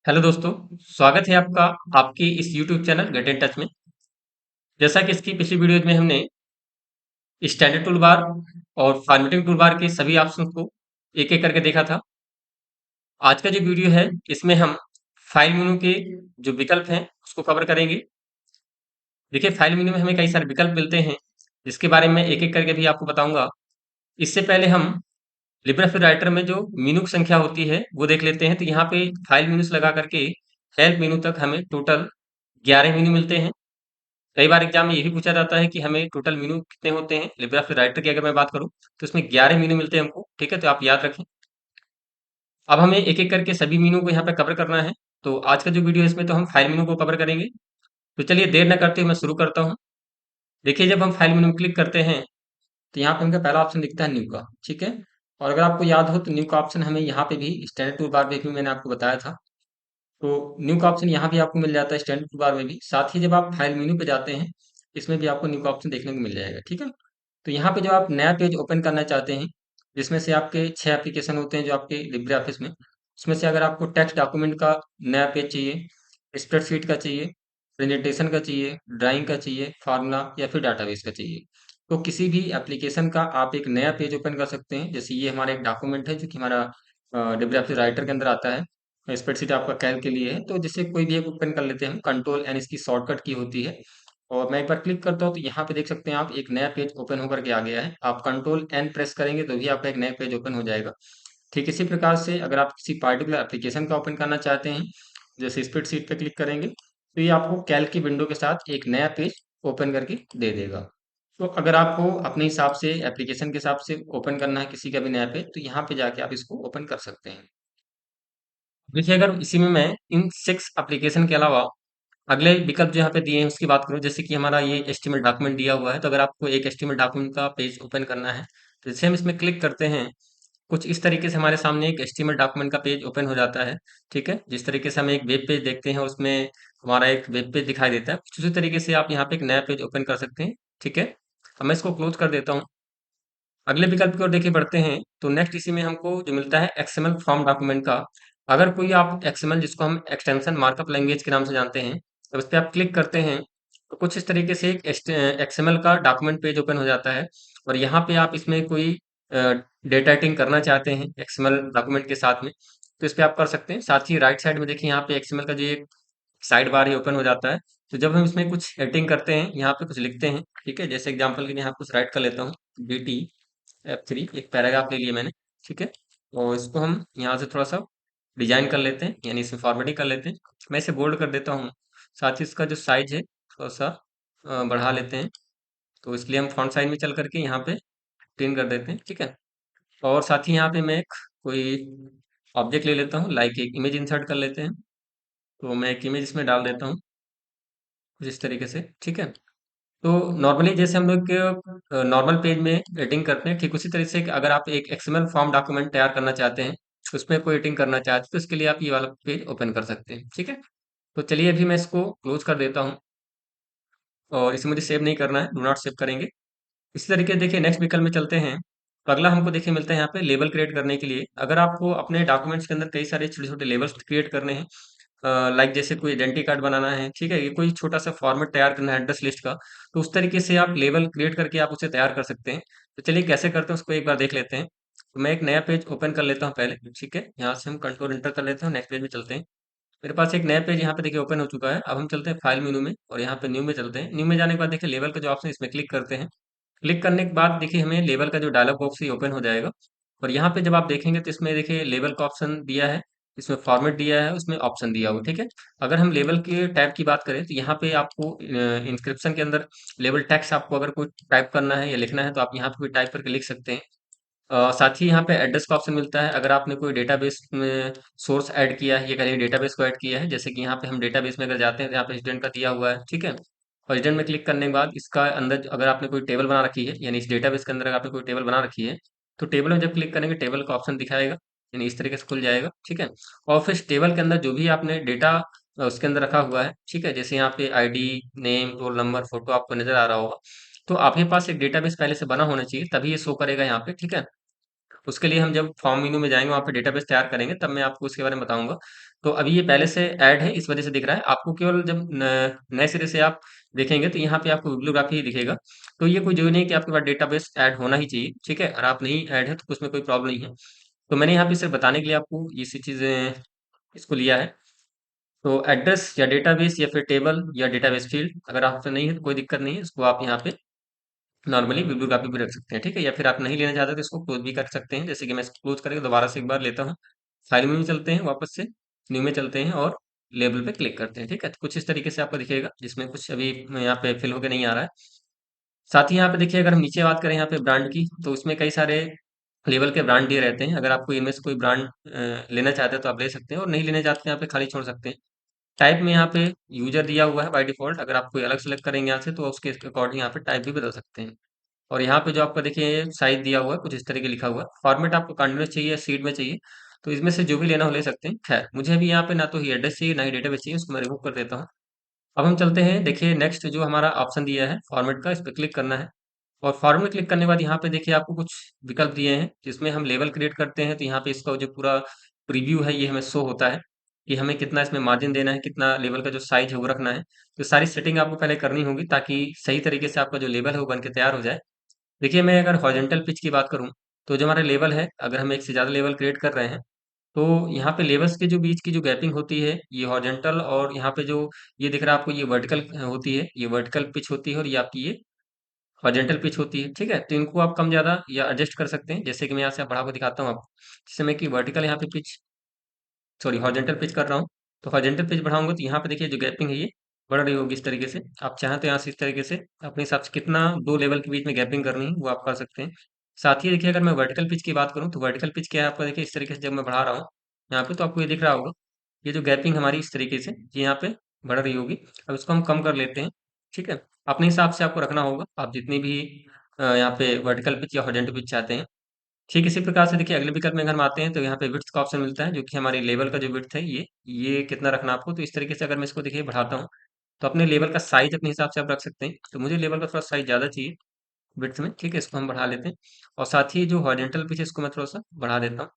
Hello दोस्तों, स्वागत है आपका आपके इस YouTube channel get in touch में। जैसा कि इसकी पिछली वीडियो में हमने स्टैंडर्ड टूल बार और फॉर्मेटिंग टूल बार के सभी ऑप्शंस को एक एक करके देखा था। आज का जो वीडियो है इसमें हम फाइल मेनू के जो विकल्प हैं उसको कवर करेंगे। देखिए, फाइल मेनू में हमें कई सारे विकल्प मिलते हैं जिसके बारे में एक एक करके भी आपको बताऊंगा। इससे पहले हम लिब्रियोफिस राइटर में जो मेनू की संख्या होती है वो देख लेते हैं। तो यहाँ पे फाइल मेनूस लगा करके हेल्प मेनू तक हमें टोटल 11 मेनू मिलते हैं। कई बार एग्जाम में ये भी पूछा जाता है कि हमें टोटल मीनू कितने होते हैं। लिब्रियोफिस राइटर की अगर मैं बात करूं तो इसमें 11 मीनू मिलते हैं हमको। ठीक है, तो आप याद रखें। अब हमें एक एक करके सभी मीनू को यहाँ पे कवर करना है। तो आज का जो वीडियो है इसमें तो हम फाइल मीनू को कवर करेंगे। तो चलिए देर न करते हुए मैं शुरू करता हूँ। देखिए, जब हम फाइल मेनू में क्लिक करते हैं तो यहाँ पे हमका पहला ऑप्शन दिखता है न्यू का। ठीक है, और अगर आपको याद हो तो न्यू का ऑप्शन हमें यहाँ पे भी स्टैंडर्ड टूल बार में भी मैंने आपको बताया था। तो न्यू का ऑप्शन यहाँ भी आपको मिल जाता है स्टैंडर्ड टूल बार में भी। साथ ही जब आप फाइल मेनू पे जाते हैं इसमें भी आपको न्यू का ऑप्शन देखने को मिल जाएगा। ठीक है, तो यहाँ पे जो आप नया पेज ओपन करना चाहते हैं जिसमें से आपके 6 एप्लीकेशन होते हैं जो आपके लिब्रे ऑफिस में, उसमें से अगर आपको टेक्स्ट डॉक्यूमेंट का नया पेज चाहिए, स्प्रेडशीट का चाहिए, प्रेजेंटेशन का चाहिए, ड्राइंग का चाहिए, फार्मूला या फिर डाटाबेस का चाहिए, तो किसी भी एप्लीकेशन का आप एक नया पेज ओपन कर सकते हैं। जैसे ये हमारा एक डॉक्यूमेंट है जो कि हमारा लिब्रे ऑफिस राइटर के अंदर आता है। स्प्रेडशीट आपका कैल के लिए है, तो जिससे कोई भी एक ओपन कर लेते हैं हम। कंट्रोल एन इसकी शॉर्टकट की होती है। और मैं एक बार क्लिक करता हूँ तो यहाँ पे देख सकते हैं आप एक नया पेज ओपन होकर के आ गया है। आप कंट्रोल एन प्रेस करेंगे तो भी आपका एक नया पेज ओपन हो जाएगा। ठीक इसी प्रकार से अगर आप किसी पार्टिकुलर एप्लीकेशन का ओपन करना चाहते हैं, जैसे स्प्रेडशीट पे क्लिक करेंगे तो ये आपको कैल्क की विंडो के साथ एक नया पेज ओपन करके दे देगा। तो अगर आपको अपने हिसाब से एप्लीकेशन के हिसाब से ओपन करना है किसी का भी नया पेज, तो यहाँ पे जाके आप इसको ओपन कर सकते हैं। देखिए, अगर इसी में मैं इन 6 एप्लीकेशन के अलावा अगले विकल्प जो यहाँ पे दिए हैं उसकी बात करूँ, जैसे कि हमारा ये एचटीएमएल डॉक्यूमेंट दिया हुआ है, तो अगर आपको एक एचटीएमएल डॉक्यूमेंट का पेज ओपन करना है तो जैसे हम इसमें क्लिक करते हैं कुछ इस तरीके से हमारे सामने एक एचटीएमएल डॉक्यूमेंट का पेज ओपन हो जाता है। ठीक है, जिस तरीके से हम एक वेब पेज देखते हैं उसमें हमारा एक वेब पेज दिखाई देता है, कुछ उसी तरीके से आप यहाँ पे एक नया पेज ओपन कर सकते हैं। ठीक है, अब मैं इसको क्लोज कर देता हूँ। अगले विकल्प की ओर देखिए बढ़ते हैं। तो नेक्स्ट इसी में हमको जो मिलता है एक्सएमएल फॉर्म डॉक्यूमेंट का। अगर कोई आप एक्सएमएल जिसको हम एक्सटेंशन मार्कअप लैंग्वेज के नाम से जानते हैं, तो उस पर आप क्लिक करते हैं तो कुछ इस तरीके से एक एक्सएमएल का डॉक्यूमेंट पेज ओपन हो जाता है। और यहाँ पे आप इसमें कोई डेटा एडिटिंग करना चाहते हैं एक्सएमएल डॉक्यूमेंट के साथ में, तो इस पे आप कर सकते हैं। साथ ही राइट साइड में देखिए यहाँ पे एक्सएमएल का जो एक साइड बार ये ओपन हो जाता है। तो जब हम इसमें कुछ एडिटिंग करते हैं यहाँ पे कुछ लिखते हैं। ठीक है, जैसे एग्जाम्पल के लिए यहाँ कुछ राइट कर लेता हूँ, BT F3 एक पैराग्राफ ले लिए मैंने। ठीक है, और इसको हम यहाँ से थोड़ा सा डिजाइन कर लेते हैं, यानी इसमें फॉर्मेटिंग कर लेते हैं। मैं इसे बोल्ड कर देता हूँ। साथ ही इसका जो साइज है थोड़ा सा बढ़ा लेते हैं। तो इसलिए हम फॉन्ट साइज में चल करके यहाँ पे 10 कर देते हैं। ठीक है, और साथ ही यहाँ पे मैं एक कोई ऑब्जेक्ट ले लेता हूँ, लाइक एक इमेज इंसर्ट कर लेते हैं। तो मैं एक इमेज इसमें डाल देता हूँ कुछ इस तरीके से। ठीक है, तो नॉर्मली जैसे हम लोग नॉर्मल पेज में एडिटिंग करते हैं, ठीक उसी तरह से अगर आप एक एक्सएमएल फॉर्म डॉक्यूमेंट तैयार करना चाहते हैं, उसमें कोई एडिटिंग करना चाहते हैं, तो इसके लिए आप ये वाला पेज ओपन कर सकते हैं। ठीक है, तो चलिए अभी मैं इसको क्लोज कर देता हूँ और इसे मुझे सेव नहीं करना है, डू नॉट सेव करेंगे। इसी तरीके देखिए नेक्स्ट विकल्प में चलते हैं। तो अगला हमको देखिए मिलता है यहाँ पे लेबल क्रिएट करने के लिए। अगर आपको अपने डॉक्यूमेंट्स के अंदर कई सारे छोटे छोटे लेबल्स क्रिएट करने हैं, लाइक जैसे कोई आइडेंटिटी कार्ड बनाना है, ठीक है, ये कोई छोटा सा फॉर्मेट तैयार करना है एड्रेस लिस्ट का, तो उस तरीके से आप लेबल क्रिएट करके आप उसे तैयार कर सकते हैं। तो चलिए कैसे करते हैं उसको एक बार देख लेते हैं। तो मैं एक नया पेज ओपन कर लेता हूँ पहले। ठीक है, यहाँ से हम कंट्रोल इंटर कर लेते हैं, नेक्स्ट पेज में चलते हैं। मेरे पास एक नया पेज यहाँ पे देखिए ओपन हो चुका है। अब हम चलते हैं फाइल मेनू में और यहाँ पे न्यू में चलते हैं। न्यू में जाने के बाद देखिए लेवल का जो ऑप्शन है इसमें क्लिक करते हैं। क्लिक करने के बाद देखिए हमें लेवल का जो डायलॉग बॉक्स ही ओपन हो जाएगा। और यहाँ पे जब आप देखेंगे तो इसमें देखिए लेवल का ऑप्शन दिया है, इसमें फॉर्मेट दिया है, उसमें ऑप्शन दिया हुआ। ठीक है, अगर हम लेवल के टैब की बात करें तो यहाँ पे आपको इंस्क्रिप्शन के अंदर लेवल टेक्स्ट आपको अगर कोई टाइप करना है या लिखना है तो आप यहाँ पे कोई टाइप करके लिख सकते हैं। साथ ही यहाँ पे एड्रेस का ऑप्शन मिलता है। अगर आपने कोई डेटाबेस में सोर्स ऐड किया है, ये करिए डेटाबेस को ऐड किया है, जैसे कि यहाँ पे हम डेटाबेस में अगर जाते हैं तो यहाँ पे स्टूडेंट का दिया हुआ है। ठीक है, और स्टूडेंट में क्लिक करने के बाद इसका अंदर अगर आपने कोई टेबल बना रखी है, यानी इस डेटाबेस के अंदर अगर आपने कोई टेबल बना रखी है, तो टेबल में जब क्लिक करेंगे टेबल का ऑप्शन दिखाएगा, यानी इस तरीके से खुल जाएगा। ठीक है, और फिर इस टेबल के अंदर जो भी आपने डेटा उसके अंदर रखा हुआ है, ठीक है, जैसे यहाँ पे ID, name, roll number, photo आपको नजर आ रहा होगा, तो आपके पास एक डेटाबेस पहले से बना होना चाहिए, तभी ये शो करेगा यहाँ पे। ठीक है, उसके लिए हम जब फॉर्म मेनू में जाएँगे, वहाँ पे डेटाबेस तैयार करेंगे, तब मैं आपको उसके बारे में बताऊँगा। तो अभी ये पहले से ऐड है, इस वजह से दिख रहा है। आपको केवल जब नए सिरे से आप देखेंगे तो यहाँ पे आपको बिब्लियोग्राफी ही दिखेगा। तो ये कोई जरूरी नहीं कि आपके पास डेटाबेस ऐड होना ही चाहिए, ठीक है। और आप नहीं ऐड है तो उसमें कोई प्रॉब्लम नहीं है। तो मैंने यहाँ पे सिर्फ बताने के लिए आपको ये सी चीज़ें इसको लिया है। तो एड्रेस या डेटाबेस या फिर टेबल या डेटाबेस फील्ड अगर आपसे नहीं है तो कोई दिक्कत नहीं है, इसको आप यहाँ पे नॉर्मली बिब्लियोग्राफी भी रख सकते हैं, ठीक है। या फिर आप नहीं लेना चाहते तो इसको क्लोज भी कर सकते हैं। जैसे कि मैं इसको क्लोज करके दोबारा से एक बार लेता हूँ, फाइल में भी चलते हैं, वापस से न्यू में चलते हैं और लेबल पे क्लिक करते हैं, ठीक है। तो कुछ इस तरीके से आपको दिखेगा, जिसमें कुछ अभी यहाँ पे फिल होकर नहीं आ रहा है। साथ ही यहाँ पे देखिए, अगर हम नीचे बात करें यहाँ पे ब्रांड की, तो इसमें कई सारे लेवल के ब्रांड दिए रहते हैं। अगर आपको इनमें से कोई ब्रांड लेना चाहते हैं तो आप ले सकते हैं, और नहीं लेने चाहते हैं यहाँ पे खाली छोड़ सकते हैं। टाइप में यहाँ पे यूजर दिया हुआ है बाय डिफॉल्ट। अगर आप कोई अलग सेलेक्ट करेंगे यहाँ से तो उसके अकॉर्डिंग यहाँ पे टाइप भी बदल सकते हैं। और यहाँ पे जो आपका देखिए साइज दिया हुआ है, कुछ इस तरीके लिखा हुआ है। फॉर्मेट आपको कंटिन्यूअस चाहिए या सीड में चाहिए, तो इसमें से जो भी लेना हो ले सकते हैं। खैर, मुझे अभी यहाँ पे ना तो ही एड्रेस चाहिए ना ही डेटाबेस चाहिए, उसको मैं रिमूव कर देता हूँ। अब हम चलते हैं, देखिए नेक्स्ट जो हमारा ऑप्शन दिया है फॉर्मेट का, इस पर क्लिक करना है। और फॉर्मेट क्लिक करने के बाद यहाँ पे देखिए आपको कुछ विकल्प दिए हैं, जिसमें हम लेवल क्रिएट करते हैं। तो यहाँ पे इसका जो पूरा प्रीव्यू है ये हमें शो होता है कि हमें कितना इसमें मार्जिन देना है, कितना लेवल का जो साइज है वो रखना है। तो सारी सेटिंग आपको पहले करनी होगी, ताकि सही तरीके से आपका जो लेवल है वो बन के तैयार हो जाए। देखिए, मैं अगर हॉरिजॉन्टल पिच की बात करूँ, तो जो हमारा लेवल है, अगर हम एक से ज़्यादा लेवल क्रिएट कर रहे हैं, तो यहाँ पे लेवल्स के जो बीच की जो गैपिंग होती है, ये हॉरिजॉन्टल, और यहाँ पे जो ये दिख रहा है आपको, ये वर्टिकल होती है, ये वर्टिकल पिच होती है, और ये आपकी ये हॉरिजॉन्टल पिच होती है, ठीक है। तो इनको आप कम ज़्यादा या एडजस्ट कर सकते हैं। जैसे कि मैं यहाँ से बढ़ा के दिखाता हूँ आपको। जैसे मैं कि वर्टिकल यहाँ पे पिच, सॉरी हॉरिजॉन्टल पिच कर रहा हूँ, तो हॉरिजॉन्टल पिच बढ़ाऊंगा तो यहाँ पे देखिए जो गैपिंग है ये बढ़ रही होगी इस तरीके से। आप चाहें तो यहाँ से इस तरीके से अपने हिसाब से कितना दो लेवल के बीच में गैपिंग करनी है वो आप कर सकते हैं। साथ ही देखिए, अगर मैं वर्टिकल पिच की बात करूँ, तो वर्टिकल पिच क्या है आपका, देखिए इस तरीके से जब मैं बढ़ा रहा हूँ यहाँ पे, तो आपको ये दिख रहा होगा, ये जो गैपिंग हमारी इस तरीके से ये यहाँ पे बढ़ रही होगी। अब इसको हम कम कर लेते हैं, ठीक है। अपने हिसाब से आपको रखना होगा, आप जितनी भी यहाँ पे वर्टिकल पिच या हॉरिजॉन्टल पिच चाहते हैं। ठीक इसी प्रकार से देखिए, अगले विकल्प में अगर हम आते हैं, तो यहाँ पे विड्थ का ऑप्शन मिलता है, जो कि हमारी लेवल का जो विड्थ है ये कितना रखना आपको। तो इस तरीके से अगर मैं इसको देखिए बढ़ाता हूँ, तो अपने लेवल का साइज अपने हिसाब से आप रख सकते हैं। तो मुझे लेवल का थोड़ा साइज ज़्यादा चाहिए विड्थ में, ठीक है। इसको हम बढ़ा लेते हैं। और साथ ही जो हॉरिजॉन्टल पिच है इसको मैं थोड़ा सा बढ़ा देता हूँ,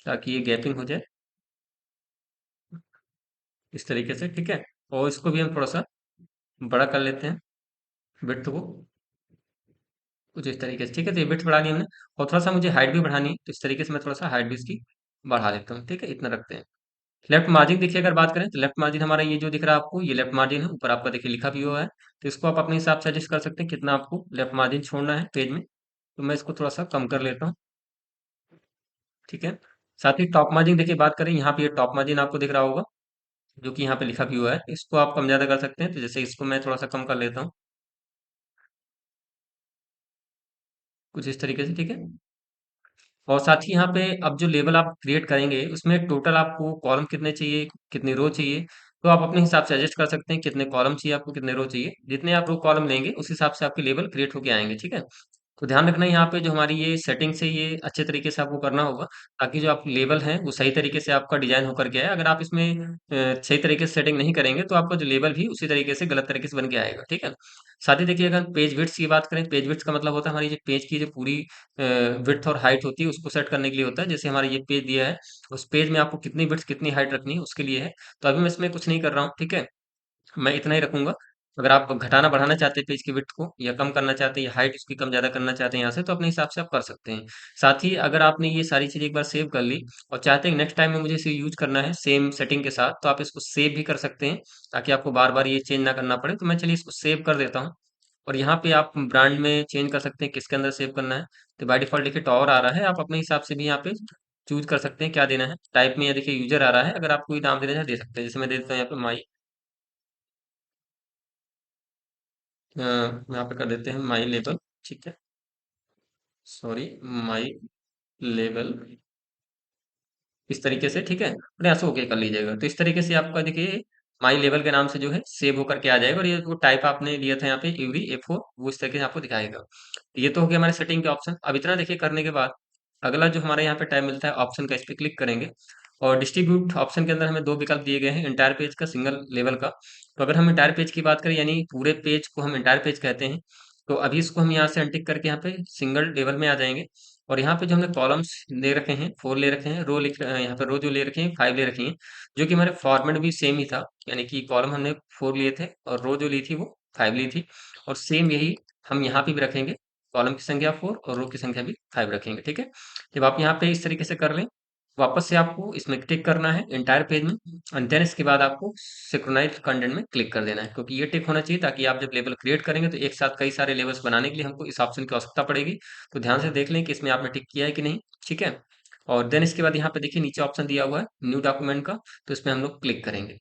ताकि ये गैपिंग हो जाए इस तरीके से, ठीक है। और इसको भी हम थोड़ा सा बड़ा कर लेते हैं, विड्थ को कुछ इस तरीके से, ठीक है। तो ये विड्थ बढ़ा ली हमने, और थोड़ा सा मुझे हाइट भी बढ़ानी है, तो इस तरीके से मैं थोड़ा सा हाइट भी इसकी बढ़ा देता हूँ, ठीक है। इतना रखते हैं। लेफ्ट मार्जिन देखिए, अगर बात करें तो लेफ्ट मार्जिन हमारा ये जो दिख रहा है आपको, ये लेफ्ट मार्जिन है। ऊपर आपका देखिए लिखा भी हुआ है, तो इसको आप अपने हिसाब से एडजस्ट कर सकते हैं कितना आपको लेफ्ट मार्जिन छोड़ना है पेज में। तो मैं इसको थोड़ा सा कम कर लेता हूँ, ठीक है। साथ ही टॉप मार्जिन देखिए बात करें, यहाँ पे ये टॉप मार्जिन आपको दिख रहा होगा, जो कि यहाँ पे लिखा भी हुआ है। इसको आप कम ज़्यादा कर सकते हैं। तो जैसे इसको मैं थोड़ा सा कम कर लेता हूँ, कुछ इस तरीके से, ठीक है। और साथ ही यहाँ पे अब जो लेवल आप क्रिएट करेंगे, उसमें टोटल आपको कॉलम कितने चाहिए, कितनी रो चाहिए, तो आप अपने हिसाब से एडजस्ट कर सकते हैं। कितने कॉलम चाहिए आपको, कितने रो चाहिए, जितने आप रो कॉलम लेंगे उस हिसाब से आपके लेवल क्रिएट होके आएंगे, ठीक है। तो ध्यान रखना यहाँ पे जो हमारी ये सेटिंग्स है, ये अच्छे तरीके से आपको करना होगा, ताकि जो आप लेवल है वो सही तरीके से आपका डिजाइन होकर के आए। अगर आप इसमें सही तरीके से सेटिंग नहीं करेंगे, तो आपका जो लेवल भी उसी तरीके से गलत तरीके से बन के आएगा, ठीक है। साथ ही देखिए, अगर पेज विड्थ की बात करें, पेज विड्थ का मतलब होता है हमारी जो पेज की जो पूरी विड्थ और हाइट होती है, उसको सेट करने के लिए होता है। जैसे हमारा ये पेज दिया है, उस पेज में आपको कितनी विड्थ कितनी हाइट रखनी है उसके लिए है। तो अभी मैं इसमें कुछ नहीं कर रहा हूँ, ठीक है। मैं इतना ही रखूंगा। अगर आप घटाना बढ़ाना चाहते हैं पेज की विड्थ को, या कम करना चाहते हैं, या हाइट उसकी कम ज़्यादा करना चाहते हैं यहाँ से, तो अपने हिसाब से आप कर सकते हैं। साथ ही अगर आपने ये सारी चीज़ एक बार सेव कर ली, और चाहते हैं नेक्स्ट टाइम में मुझे इसे यूज करना है सेम सेटिंग के साथ, तो आप इसको सेव भी कर सकते हैं, ताकि आपको बार बार ये चेंज ना करना पड़े। तो मैं चलिए इसको सेव कर देता हूँ। और यहाँ पे आप ब्रांड में चेंज कर सकते हैं किसके अंदर सेव करना है। तो बाय डिफॉल्ट देखिए टॉवर आ रहा है, आप अपने हिसाब से भी यहाँ पे चूज कर सकते हैं क्या देना है। टाइप में ये देखिए यूजर आ रहा है, अगर आप कोई नाम देना चाहें दे सकते हैं। जैसे मैं दे देता हूँ यहाँ पे माई, यहाँ पे कर देते हैं माई लेबल, ठीक है। सॉरी, माई लेबल, इस तरीके से, ठीक है। और यहाँ से ओके कर लीजिएगा। तो इस तरीके से आपका देखिए माई लेवल के नाम से जो है सेव होकर के आ जाएगा। और ये वो टाइप आपने लिया था यहाँ पे यूवी A4, वो इस तरीके से आपको दिखाएगा। ये तो हो गया हमारे सेटिंग के ऑप्शन। अब इतना देखिए करने के बाद अगला जो हमारे यहाँ पे टाइप मिलता है ऑप्शन का, इस पे क्लिक करेंगे। और डिस्ट्रीब्यूट ऑप्शन के अंदर हमें दो विकल्प दिए गए हैं, इंटायर पेज का, सिंगल लेवल का। तो अगर हम इंटायर पेज की बात करें, यानी पूरे पेज को हम इंटायर पेज कहते हैं, तो अभी इसको हम यहाँ से अनटिक करके यहाँ पे सिंगल लेवल में आ जाएंगे। और यहाँ पे जो हमने कॉलम्स ले रखे हैं 4 ले रखे हैं, रो लिख यहाँ पे रो जो ले रखे हैं 5 ले रखी हैं, जो कि हमारे फॉर्मेट भी सेम ही था, यानी कि कॉलम हमने 4 लिए थे और रो जो ली थी वो 5 ली थी, और सेम यही हम यहाँ पे भी रखेंगे, कॉलम की संख्या 4 और रो की संख्या भी 5 रखेंगे, ठीक है। जब आप यहाँ पे इस तरीके से कर लें, वापस से आपको इसमें टिक करना है एंटायर पेज में, एंड देन इसके बाद आपको सिंक्रोनाइज कंटेंट में क्लिक कर देना है, क्योंकि ये टिक होना चाहिए ताकि आप जब लेवल क्रिएट करेंगे तो एक साथ कई सारे लेवल्स बनाने के लिए हमको इस ऑप्शन की आवश्यकता पड़ेगी। तो ध्यान से देख लें कि इसमें आपने टिक किया है कि नहीं, ठीक है। और देन इसके बाद यहाँ पे देखिए नीचे ऑप्शन दिया हुआ है न्यू डॉक्यूमेंट का, तो इसमें हम लोग क्लिक करेंगे।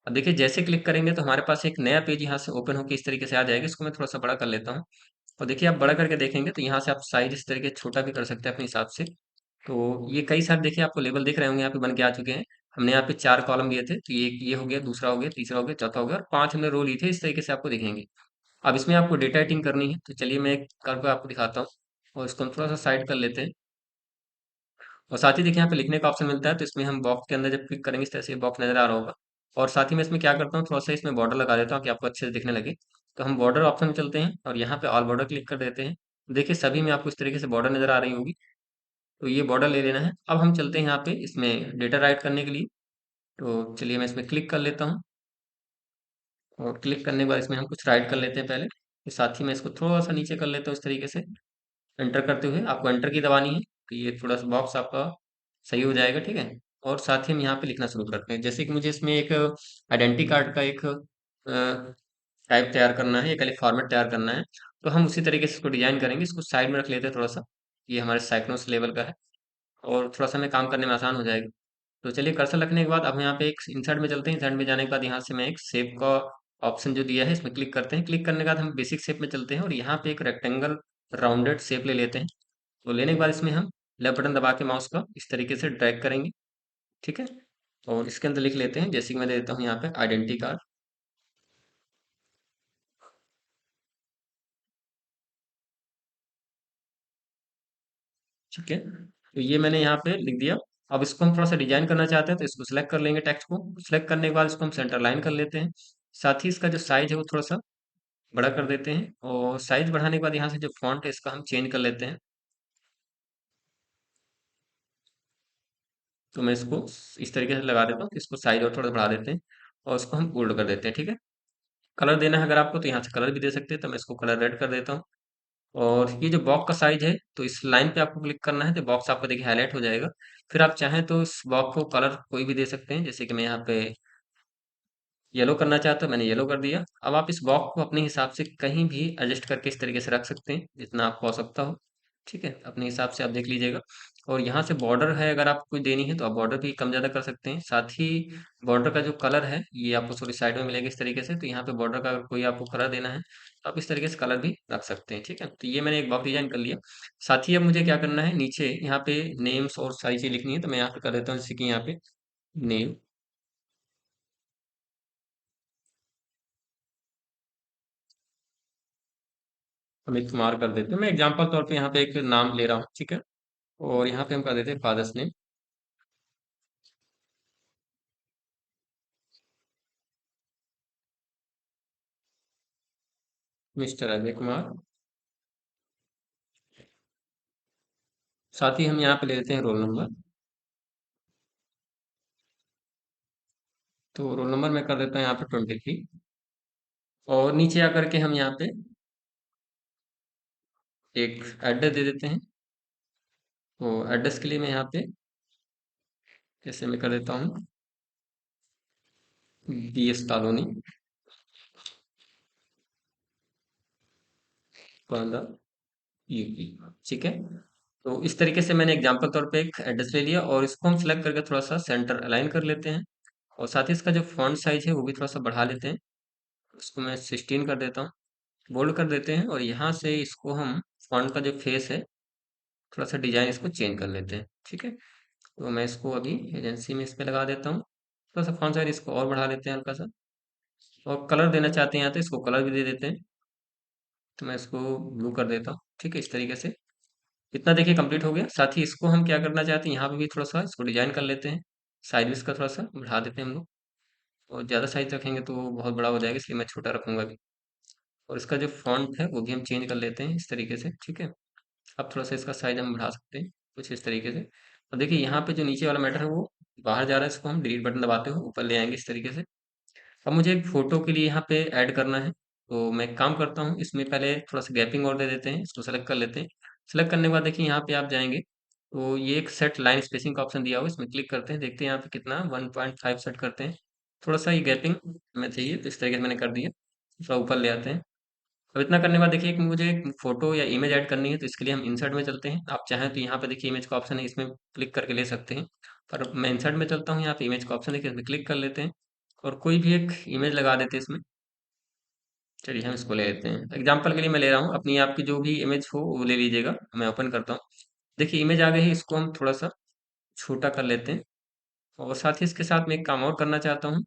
अब देखिए जैसे क्लिक करेंगे तो हमारे पास एक नया पेज यहाँ से ओपन होकर इस तरीके से आ जाएगा। इसको मैं थोड़ा सा बड़ा कर लेता हूँ, और देखिए आप बड़ा करके देखेंगे तो यहाँ से आप साइज इस तरीके छोटा भी कर सकते हैं अपने हिसाब से। तो ये कई सारे देखिए आपको लेवल दिख रहे होंगे यहाँ पे बन के आ चुके हैं। हमने यहाँ पे 4 कॉलम लिए थे, तो ये हो गया, दूसरा हो गया, तीसरा हो गया, चौथा हो गया, और 5 हमने रो ली थे, इस तरीके से आपको दिखेंगे। अब इसमें आपको डेटा एडिटिंग करनी है, तो चलिए मैं एक करके आपको दिखाता हूँ, और इसको हम थोड़ा सा साइड कर लेते हैं। और साथ ही देखिए यहाँ पे लिखने का ऑप्शन मिलता है, तो इसमें हम बॉक्स के अंदर जब क्लिक करेंगे इस तरह से बॉक्स नजर आ रहा होगा। और साथ ही मैं इसमें क्या करता हूँ, थोड़ा सा इसमें बॉर्डर लगा देता हूँ कि आपको अच्छे से दिखने लगे। तो हम बॉर्डर ऑप्शन में चलते हैं और यहाँ पे ऑल बॉर्डर क्लिक कर देते हैं। देखिए सभी में आपको इस तरीके से बॉर्डर नजर आ रही होगी, तो ये बॉर्डर ले लेना है। अब हम चलते हैं यहाँ पे इसमें डेटा राइट करने के लिए, तो चलिए मैं इसमें क्लिक कर लेता हूँ, और क्लिक करने के बाद इसमें हम कुछ राइट कर लेते हैं पहले। साथ ही मैं इसको थोड़ा सा नीचे कर लेता हूँ इस तरीके से, एंटर करते हुए आपको एंटर की दबानी है, तो ये थोड़ा सा बॉक्स आपका सही हो जाएगा, ठीक है। और साथ ही हम यहाँ पे लिखना शुरू करते हैं, जैसे कि मुझे इसमें एक आइडेंटिटी कार्ड का एक टाइप तैयार करना है, एक अलग फॉर्मेट तैयार करना है। तो हम उसी तरीके से इसको डिजाइन करेंगे, इसको साइड में रख लेते हैं थोड़ा सा। ये हमारे साइक्लोस लेवल का है, और थोड़ा सा हमें काम करने में आसान हो जाएगा। तो चलिए कर्सर रखने के बाद अब यहाँ पे एक इंसर्ट में चलते हैं। इंसर्ट में जाने के बाद यहाँ से मैं एक शेप का ऑप्शन जो दिया है इसमें क्लिक करते हैं। क्लिक करने के बाद हम बेसिक शेप में चलते हैं, और यहाँ पे एक रेक्टेंगल राउंडेड शेप ले लेते हैं। तो लेने के बाद इसमें हम लेफ्ट बटन दबा के माउस का इस तरीके से ड्रैग करेंगे, ठीक है। और इसके अंदर लिख लेते हैं, जैसे कि मैं दे देता हूँ यहाँ पे आइडेंटिटी कार्ड, ठीक है। तो ये मैंने यहाँ पे लिख दिया। अब इसको हम थोड़ा सा डिजाइन करना चाहते हैं, तो इसको सिलेक्ट कर लेंगे, टेक्स्ट को सिलेक्ट करने के बाद इसको हम सेंटर लाइन कर लेते हैं। साथ ही इसका जो साइज है वो थोड़ा सा बड़ा कर देते हैं, और साइज बढ़ाने के बाद यहाँ से जो फॉन्ट है इसका हम चेंज कर लेते हैं। तो मैं इसको इस तरीके से लगा देता हूँ, तो इसको साइज और थोड़ा बढ़ा देते हैं, और इसको हम बोल्ड कर देते हैं, ठीक है। कलर देना है अगर आपको तो यहाँ से कलर भी दे सकते हैं, तो मैं इसको कलर रेड कर देता हूँ। और ये जो बॉक्स का साइज है, तो इस लाइन पे आपको क्लिक करना है, तो बॉक्स आपका देखिए हाईलाइट हो जाएगा। फिर आप चाहें तो इस बॉक्स को कलर कोई भी दे सकते हैं, जैसे कि मैं यहाँ पे येलो करना चाहता हूँ, मैंने येलो कर दिया। अब आप इस बॉक्स को अपने हिसाब से कहीं भी एडजस्ट करके इस तरीके से रख सकते हैं, जितना आपको आवश्यकता हो, ठीक है। अपने हिसाब से आप देख लीजिएगा। और यहाँ से बॉर्डर है, अगर आपको कोई देनी है तो आप बॉर्डर भी कम ज़्यादा कर सकते हैं। साथ ही बॉर्डर का जो कलर है ये आपको थोड़ी साइड में मिलेगा इस तरीके से, तो यहाँ पे बॉर्डर का अगर कोई आपको कलर देना है तो आप इस तरीके से कलर भी रख सकते हैं, ठीक है। तो ये मैंने एक बॉक्स डिजाइन कर लिया। साथ ही अब मुझे क्या करना है, नीचे यहाँ पे नेम्स और सारी चीज़ लिखनी है, तो मैं यहाँ पे कर देता हूँ, जैसे कि यहाँ पे नेम अमित कुमार कर देते हैं। मैं एग्जांपल तौर पे यहाँ पे एक नाम ले रहा हूँ, ठीक है। और यहाँ पे हम कर देते हैं father's name, mister Ajay Kumar. साथ ही हम यहाँ पे ले लेते हैं रोल नंबर, तो रोल नंबर मैं कर देता हूँ यहाँ पे 23। और नीचे आकर के हम यहाँ पे एक एड्रेस दे देते हैं। तो एड्रेस के लिए मैं यहाँ पे जैसे मैं कर देता हूँ BS कॉलोनी, बांदा, यूपी, ठीक है। तो इस तरीके से मैंने एग्जांपल तौर पे एक एड्रेस ले लिया, और इसको हम सिलेक्ट करके थोड़ा सा सेंटर अलाइन कर लेते हैं। और साथ ही इसका जो फॉन्ट साइज है वो भी थोड़ा सा बढ़ा लेते हैं, उसको मैं 16 कर देता हूँ, बोल्ड कर देते हैं। और यहाँ से इसको हम फॉन्ट का जो फेस है थोड़ा सा डिजाइन इसको चेंज कर लेते हैं, ठीक है। तो मैं इसको अभी एजेंसी में इस पे लगा देता हूँ। थोड़ा सा फॉन्ट साइज इसको और बढ़ा लेते हैं हल्का सा, और कलर देना चाहते हैं यहाँ तो इसको कलर भी दे देते हैं। तो मैं इसको ब्लू कर देता हूँ, ठीक है, इस तरीके से। इतना देखिए कंप्लीट हो गया। साथ ही इसको हम क्या करना चाहते हैं, यहाँ पे भी थोड़ा सा इसको डिजाइन कर लेते हैं। साइज भी इसका थोड़ा सा बढ़ा देते हैं हम लोग, और ज़्यादा साइज रखेंगे तो वो बहुत बड़ा हो जाएगा, इसलिए मैं छोटा रखूंगा अभी। और इसका जो फॉन्ट है वो भी हम चेंज कर लेते हैं इस तरीके से, ठीक है। अब थोड़ा सा इसका साइज हम बढ़ा सकते हैं कुछ इस तरीके से। अब देखिए यहाँ पे जो नीचे वाला मैटर है वो बाहर जा रहा है, इसको हम डिलीट बटन दबाते हुए ऊपर ले आएंगे इस तरीके से। अब मुझे एक फ़ोटो के लिए यहाँ पे ऐड करना है, तो मैं एक काम करता हूँ, इसमें पहले थोड़ा-सा गैपिंग और दे देते हैं, इसको सेलेक्ट कर लेते हैं। सेलेक्ट करने के बाद देखिए यहाँ पे आप जाएँगे, तो ये एक सेट लाइन स्पेसिंग का ऑप्शन दिया हुआ है, इसमें क्लिक करते हैं, देखते हैं यहाँ पे कितना 1.5 सेट करते हैं। थोड़ा-सा ये गैपिंग हमें चाहिए, तो इस तरीके से मैंने कर दिया। थोड़ा ऊपर ले आते हैं। अब इतना करने के बाद देखिए, एक मुझे एक फ़ोटो या इमेज ऐड करनी है, तो इसके लिए हम इंसर्ट में चलते हैं। आप चाहें तो यहाँ पे देखिए इमेज का ऑप्शन है, इसमें क्लिक करके ले सकते हैं। पर मैं इंसर्ट में चलता हूँ, यहाँ पे इमेज का ऑप्शन देखिए, इसमें क्लिक कर लेते हैं और कोई भी एक इमेज लगा देते हैं इसमें। चलिए हम इसको ले लेते हैं। एग्जाम्पल के लिए मैं ले रहा हूँ, अपनी आपकी जो भी इमेज हो वो ले लीजिएगा। मैं ओपन करता हूँ। देखिए इमेज आ गई है, इसको हम थोड़ा-सा छोटा कर लेते हैं और साथ ही इसके साथ मैं एक काम और करना चाहता हूँ,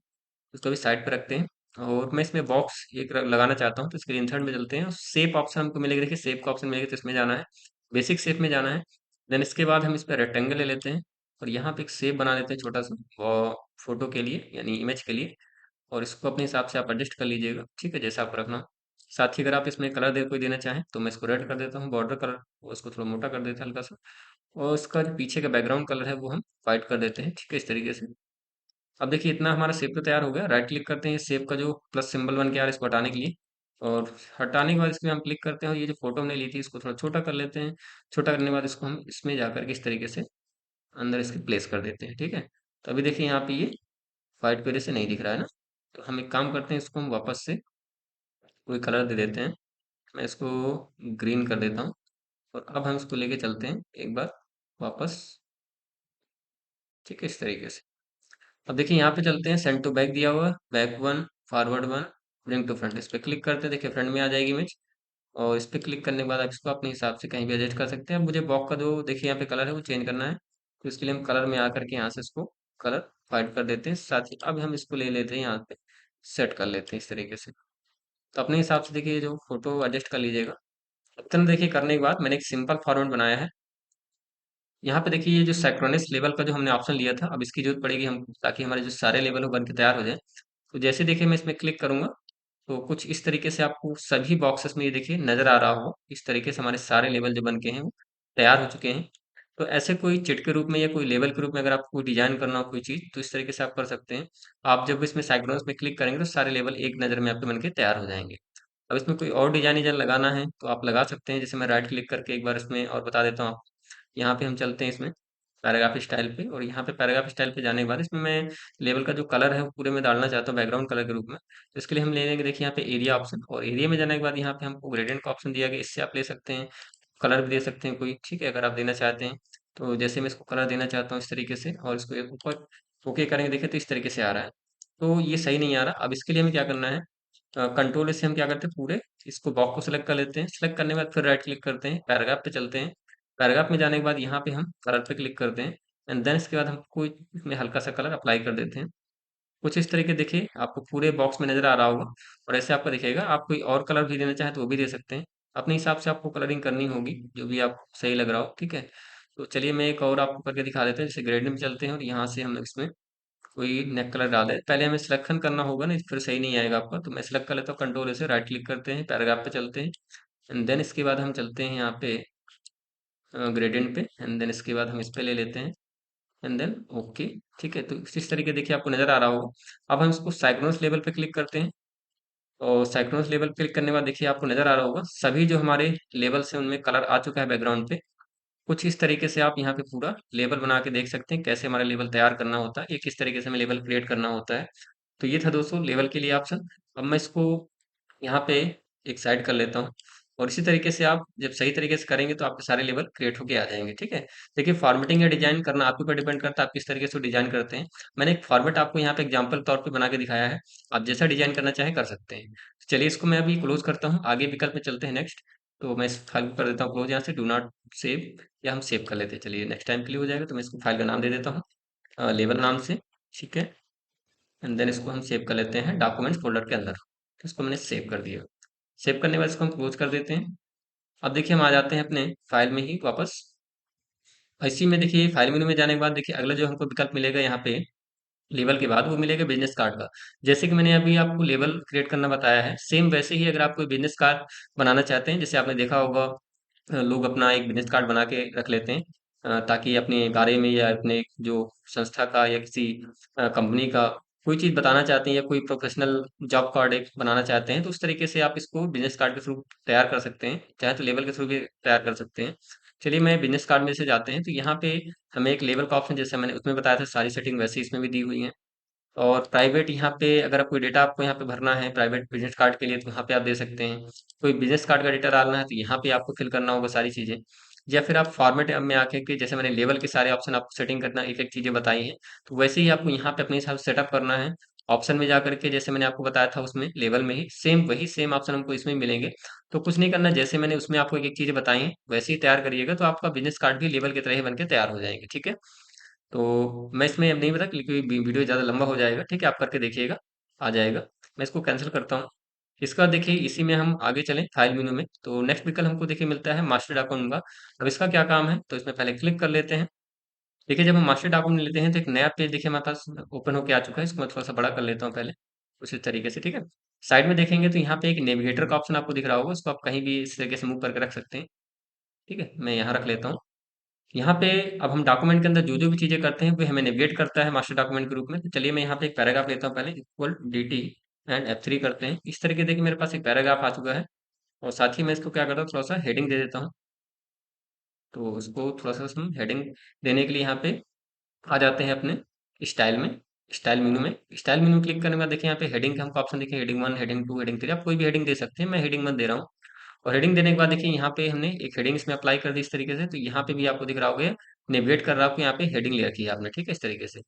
उसको भी साइड पे रखते हैं और मैं इसमें बॉक्स एक लगाना चाहता हूँ, तो इसके लिए इंसर्ट में चलते हैं। शेप ऑप्शन हमको मिलेगा, देखिए शेप का ऑप्शन मिलेगा, तो इसमें जाना है, बेसिक शेप में जाना है। देन इसके बाद हम इस पे रेक्टेंगल ले लेते हैं और यहाँ पे एक शेप बना लेते हैं छोटा सा, फोटो के लिए यानी इमेज के लिए। और इसको अपने हिसाब से आप एडजस्ट कर लीजिएगा, ठीक है, जैसा आपको रखना हो। साथ ही अगर आप इसमें कलर दे कोई देना चाहें तो मैं इसको रेड कर देता हूँ, बॉर्डर कलर, उसको थोड़ा मोटा कर देते हैं हल्का सा। और इसका जो पीछे का बैकग्राउंड कलर है वो हम वाइट कर देते हैं, ठीक है, इस तरीके से। अब देखिए इतना हमारा शेप तो तैयार हो गया। राइट क्लिक करते हैं, शेप का जो प्लस सिंबल बन के आ रहा है इसको हटाने के लिए, और हटाने के बाद इसमें हम क्लिक करते हैं और ये जो फोटो हमने ली थी इसको थोड़ा छोटा कर लेते हैं। छोटा करने के बाद इसको हम इसमें जाकर के इस तरीके से अंदर इसके प्लेस कर देते हैं, ठीक है। तो अभी देखिए यहाँ पे ये वाइट की वजह से नहीं दिख रहा है ना, तो हम एक काम करते हैं, इसको हम वापस से कोई कलर दे देते हैं। मैं इसको ग्रीन कर देता हूँ और अब हम इसको लेके चलते हैं एक बार वापस, ठीक है, इस तरीके से। अब देखिए यहाँ पे चलते हैं, सेंड टू बैक दिया हुआ है, back one, forward one, bring to front, इस पे क्लिक करते हैं, देखिए फ्रंट में आ जाएगी इमेज। और इस पे क्लिक करने के बाद आप इसको अपने हिसाब से कहीं भी एडजस्ट कर सकते हैं। अब मुझे बॉक्स का जो देखिए यहाँ पे कलर है वो चेंज करना है, तो इसके लिए हम कलर में आकर के यहाँ से इसको कलर फाइट कर देते हैं। साथ ही अब हम इसको ले लेते हैं यहाँ पे, सेट कर लेते हैं इस तरीके से। तो अपने हिसाब से देखिए जो फोटो एडजस्ट कर लीजिएगा। इतना देखिए करने के बाद मैंने एक सिंपल फॉर्मेट बनाया है। यहाँ पे देखिए ये जो सिंक्रोनस लेवल का जो हमने ऑप्शन लिया था, अब इसकी जरूरत पड़ेगी हम, ताकि हमारे जो सारे लेवल हो बन के तैयार हो जाए। तो जैसे देखिए मैं इसमें क्लिक करूंगा, तो कुछ इस तरीके से आपको सभी बॉक्सेस में ये देखिए नजर आ रहा हो, इस तरीके से हमारे सारे लेवल जो बन के हैं वो तैयार हो चुके हैं। तो ऐसे कोई चिट के रूप में या कोई लेवल के रूप में अगर आपको डिजाइन करना हो कोई चीज, तो इस तरीके से आप कर सकते हैं। आप जब इसमें साइक्लोन्स में क्लिक करेंगे तो सारे लेवल एक नज़र में आपके बन के तैयार हो जाएंगे। अब इसमें कोई और डिजाइन डिजाइन लगाना है तो आप लगा सकते हैं, जैसे मैं राइट क्लिक करके एक बार इसमें और बता देता हूँ आपको। यहाँ पे हम चलते हैं इसमें पैराग्राफ स्टाइल पे, और यहाँ पे पैराग्राफ स्टाइल पे जाने के बाद इसमें मैं लेवल का जो कलर है वो पूरे में डालना चाहता हूँ बैकग्राउंड कलर के रूप में। तो इसके लिए हम ले लेंगे, देखिए यहाँ पे एरिया ऑप्शन, और एरिया में जाने के बाद यहाँ पे हमको ग्रेडियंट का ऑप्शन दिया गया, इससे आप ले सकते हैं। कलर भी दे सकते हैं कोई, ठीक है, अगर आप देना चाहते हैं। तो जैसे मैं इसको कलर देना चाहता हूँ इस तरीके से, और इसको एक ऊपर ओके करेंगे, देखिए तो इस तरीके से आ रहा है। तो ये सही नहीं आ रहा। अब इसके लिए हमें क्या करना है, कंट्रोल से हम क्या करते हैं, पूरे इसको बॉक्स को सिलेक्ट कर लेते हैं। सिलेक्ट करने के बाद फिर राइट क्लिक करते हैं, पैराग्राफ पे चलते हैं। पैराग्राफ में जाने के बाद यहाँ पे हम कलर पे क्लिक करते हैं, एंड देन इसके बाद हम कोई इसमें हल्का सा कलर अप्लाई कर देते हैं। कुछ इस तरीके देखिए आपको पूरे बॉक्स में नज़र आ रहा होगा, और ऐसे आपको दिखेगा। आप कोई और कलर भी देना चाहें तो वो भी दे सकते हैं। अपने हिसाब से आपको कलरिंग करनी होगी, जो भी आपको सही लग रहा हो, ठीक है। तो चलिए मैं एक और आपको करके दिखा देते हैं, जैसे ग्रेडियंट में चलते हैं और यहाँ से हम लोग इसमें कोई नेक कलर डाल दें। पहले हमें सिलेक्शन करना होगा, नहीं फिर सही नहीं आएगा आपका। तो मैं सिलेक्ट कर लेता हूँ, कंट्रोल से राइट क्लिक करते हैं, पैराग्राफ पे चलते हैं, एंड देन इसके बाद हम चलते हैं यहाँ पे ग्रेडियंट पे, एंड देन इसके बाद हम इस पे ले लेते हैं, एंड देन ओके, ठीक है। तो इस तरीके देखिए आपको नजर आ रहा होगा। अब हम इसको साइक्लोन्स लेवल पे क्लिक करते हैं, और साइक्लोन्स लेवल क्लिक करने के बाद देखिए आपको नजर आ रहा होगा सभी जो हमारे लेवल्स हैं उनमें कलर आ चुका है बैकग्राउंड पे। कुछ इस तरीके से आप यहाँ पे पूरा लेवल बना के देख सकते हैं कैसे हमारा लेवल तैयार करना होता है, ये किस तरीके से हमें लेवल क्रिएट करना होता है। तो ये था दोस्तों लेवल के लिए ऑप्शन। अब मैं इसको यहाँ पे एक साइड कर लेता हूँ, और इसी तरीके से आप जब सही तरीके से करेंगे तो आपके सारे लेवल क्रिएट होके आ जाएंगे, ठीक है। देखिए फॉर्मेटिंग या डिजाइन करना आपके ऊपर डिपेंड करता है, आप किस तरीके से डिजाइन करते हैं। मैंने एक फॉर्मेट आपको यहाँ पे एग्जाम्पल तौर पे बना के दिखाया है, आप जैसा डिजाइन करना चाहें कर सकते हैं। चलिए इसको मैं अभी क्लोज करता हूँ, आगे विकल्प में चलते हैं नेक्स्ट। तो मैं इस फाइल को कर देता हूँ क्लोज यहाँ से, डू नॉट सेव, या हम सेव कर लेते हैं। चलिए नेक्स्ट टाइम के लिए हो जाएगा, तो मैं इसको फाइल का नाम दे देता हूँ लेवल नाम से, ठीक है। एंड देन इसको हम सेव कर लेते हैं डॉक्यूमेंट्स फोल्डर के अंदर। तो इसको मैंने सेव कर दिया। सेव करने के बाद इसको हम क्लोज कर देते हैं। अब देखिए हम आ जाते हैं अपने फाइल में ही वापस। इसी में देखिए फाइल मेनू में जाने के बाद देखिए अगला जो हमको विकल्प मिलेगा यहाँ पे लेवल के बाद, वो मिलेगा बिजनेस कार्ड का। जैसे कि मैंने अभी आपको लेवल क्रिएट करना बताया है, सेम वैसे ही अगर आप कोई बिजनेस कार्ड बनाना चाहते हैं, जैसे आपने देखा होगा लोग अपना एक बिज़नेस कार्ड बना के रख लेते हैं, ताकि अपने बारे में या अपने जो संस्था का या किसी कंपनी का कोई चीज़ बताना चाहते हैं या कोई प्रोफ़ेशनल जॉब कार्ड एक बनाना चाहते हैं, तो उस तरीके से आप इसको बिज़नेस कार्ड के थ्रू तैयार कर सकते हैं। चाहे तो लेबल के थ्रू भी तैयार कर सकते हैं। चलिए मैं बिज़नेस कार्ड में से जाते हैं, तो यहाँ पे हमें एक लेबल का ऑप्शन, जैसे मैंने उसमें बताया था, सारी सेटिंग वैसे ही इसमें भी दी हुई है। और प्राइवेट यहाँ पे अगर आप कोई डेटा आपको यहाँ पे भरना है प्राइवेट बिजनेस कार्ड के लिए, तो यहाँ पे आप दे सकते हैं। कोई बिजनेस कार्ड का डेटा डालना है तो यहाँ पे आपको फिल करना होगा सारी चीज़ें। या फिर आप फॉर्मेट में आके के, जैसे मैंने लेवल के सारे ऑप्शन आपको सेटिंग करना एक एक चीज़ें बताई हैं, तो वैसे ही आपको यहाँ पे अपने हिसाब से सेटअप करना है। ऑप्शन में जा करके जैसे मैंने आपको बताया था उसमें लेवल में ही सेम वही सेम ऑप्शन हमको इसमें मिलेंगे। तो कुछ नहीं करना, जैसे मैंने उसमें आपको एक एक चीज़ें बताई हैं वैसे ही तैयार करिएगा, तो आपका बिजनेस कार्ड भी लेवल की तरह ही बन के तैयार हो जाएंगे। ठीक है, तो मैं इसमें अब नहीं बता क्योंकि वीडियो ज़्यादा लंबा हो जाएगा। ठीक है, आप करके देखिएगा, आ जाएगा। मैं इसको कैंसिल करता हूँ। इसके बाद देखिए इसी में हम आगे चलें फाइल मेनू में, तो नेक्स्ट विकल्प हमको देखिए मिलता है मास्टर डॉक्यूमेंट का। अब इसका क्या काम है, तो इसमें पहले क्लिक कर लेते हैं। देखिए जब हम मास्टर डॉक्यूमेंट लेते हैं तो एक नया पेज देखिए हमारे पास ओपन होकर आ चुका है। इसको मैं थोड़ा सा बड़ा कर लेता हूँ पहले, उसी तरीके से। ठीक है, साइड में देखेंगे तो यहाँ पे एक नेविगेटर का ऑप्शन आपको दिख रहा होगा, उसको आप कहीं भी इस तरीके से मूव करके रख सकते हैं। ठीक है, मैं यहाँ रख लेता हूँ। यहाँ पे अब हम डॉक्यूमेंट के अंदर जो-जो भी चीज़ें करते हैं, वो हमें नेविगेट करता है मास्टर डॉक्यूमेंट के रूप में। तो चलिए मैं यहाँ पे एक पैराग्राफ लेता हूँ पहले, इक्वल dt एंड F3 करते हैं। इस तरीके देखिए मेरे पास एक पैराग्राफ आ चुका है, और साथ ही मैं इसको क्या करता हूँ, थोड़ा-सा हेडिंग दे देता हूँ। तो उसको थोड़ा-सा हम हेडिंग देने के लिए यहाँ पे आ जाते हैं अपने स्टाइल में, स्टाइल मेनू में। स्टाइल मेनू क्लिक करने के बाद देखिए यहाँ पे हेडिंग का हमको ऑप्शन देखिए, हेडिंग 1, हेडिंग 2, हेडिंग 3, आप कोई भी हेडिंग दे सकते हैं। मैं हेडिंग 1 दे रहा हूँ। और हेडिंग देने के बाद देखिए यहाँ पे हमने एक हेडिंग इसमें अप्लाई कर दी इस तरीके से, तो यहाँ पे भी आपको दिख रहा होगा नेविगेट कर रहा है आपको, यहाँ पे हेडिंग ले रखी है आपने। ठीक है, इस तरीके से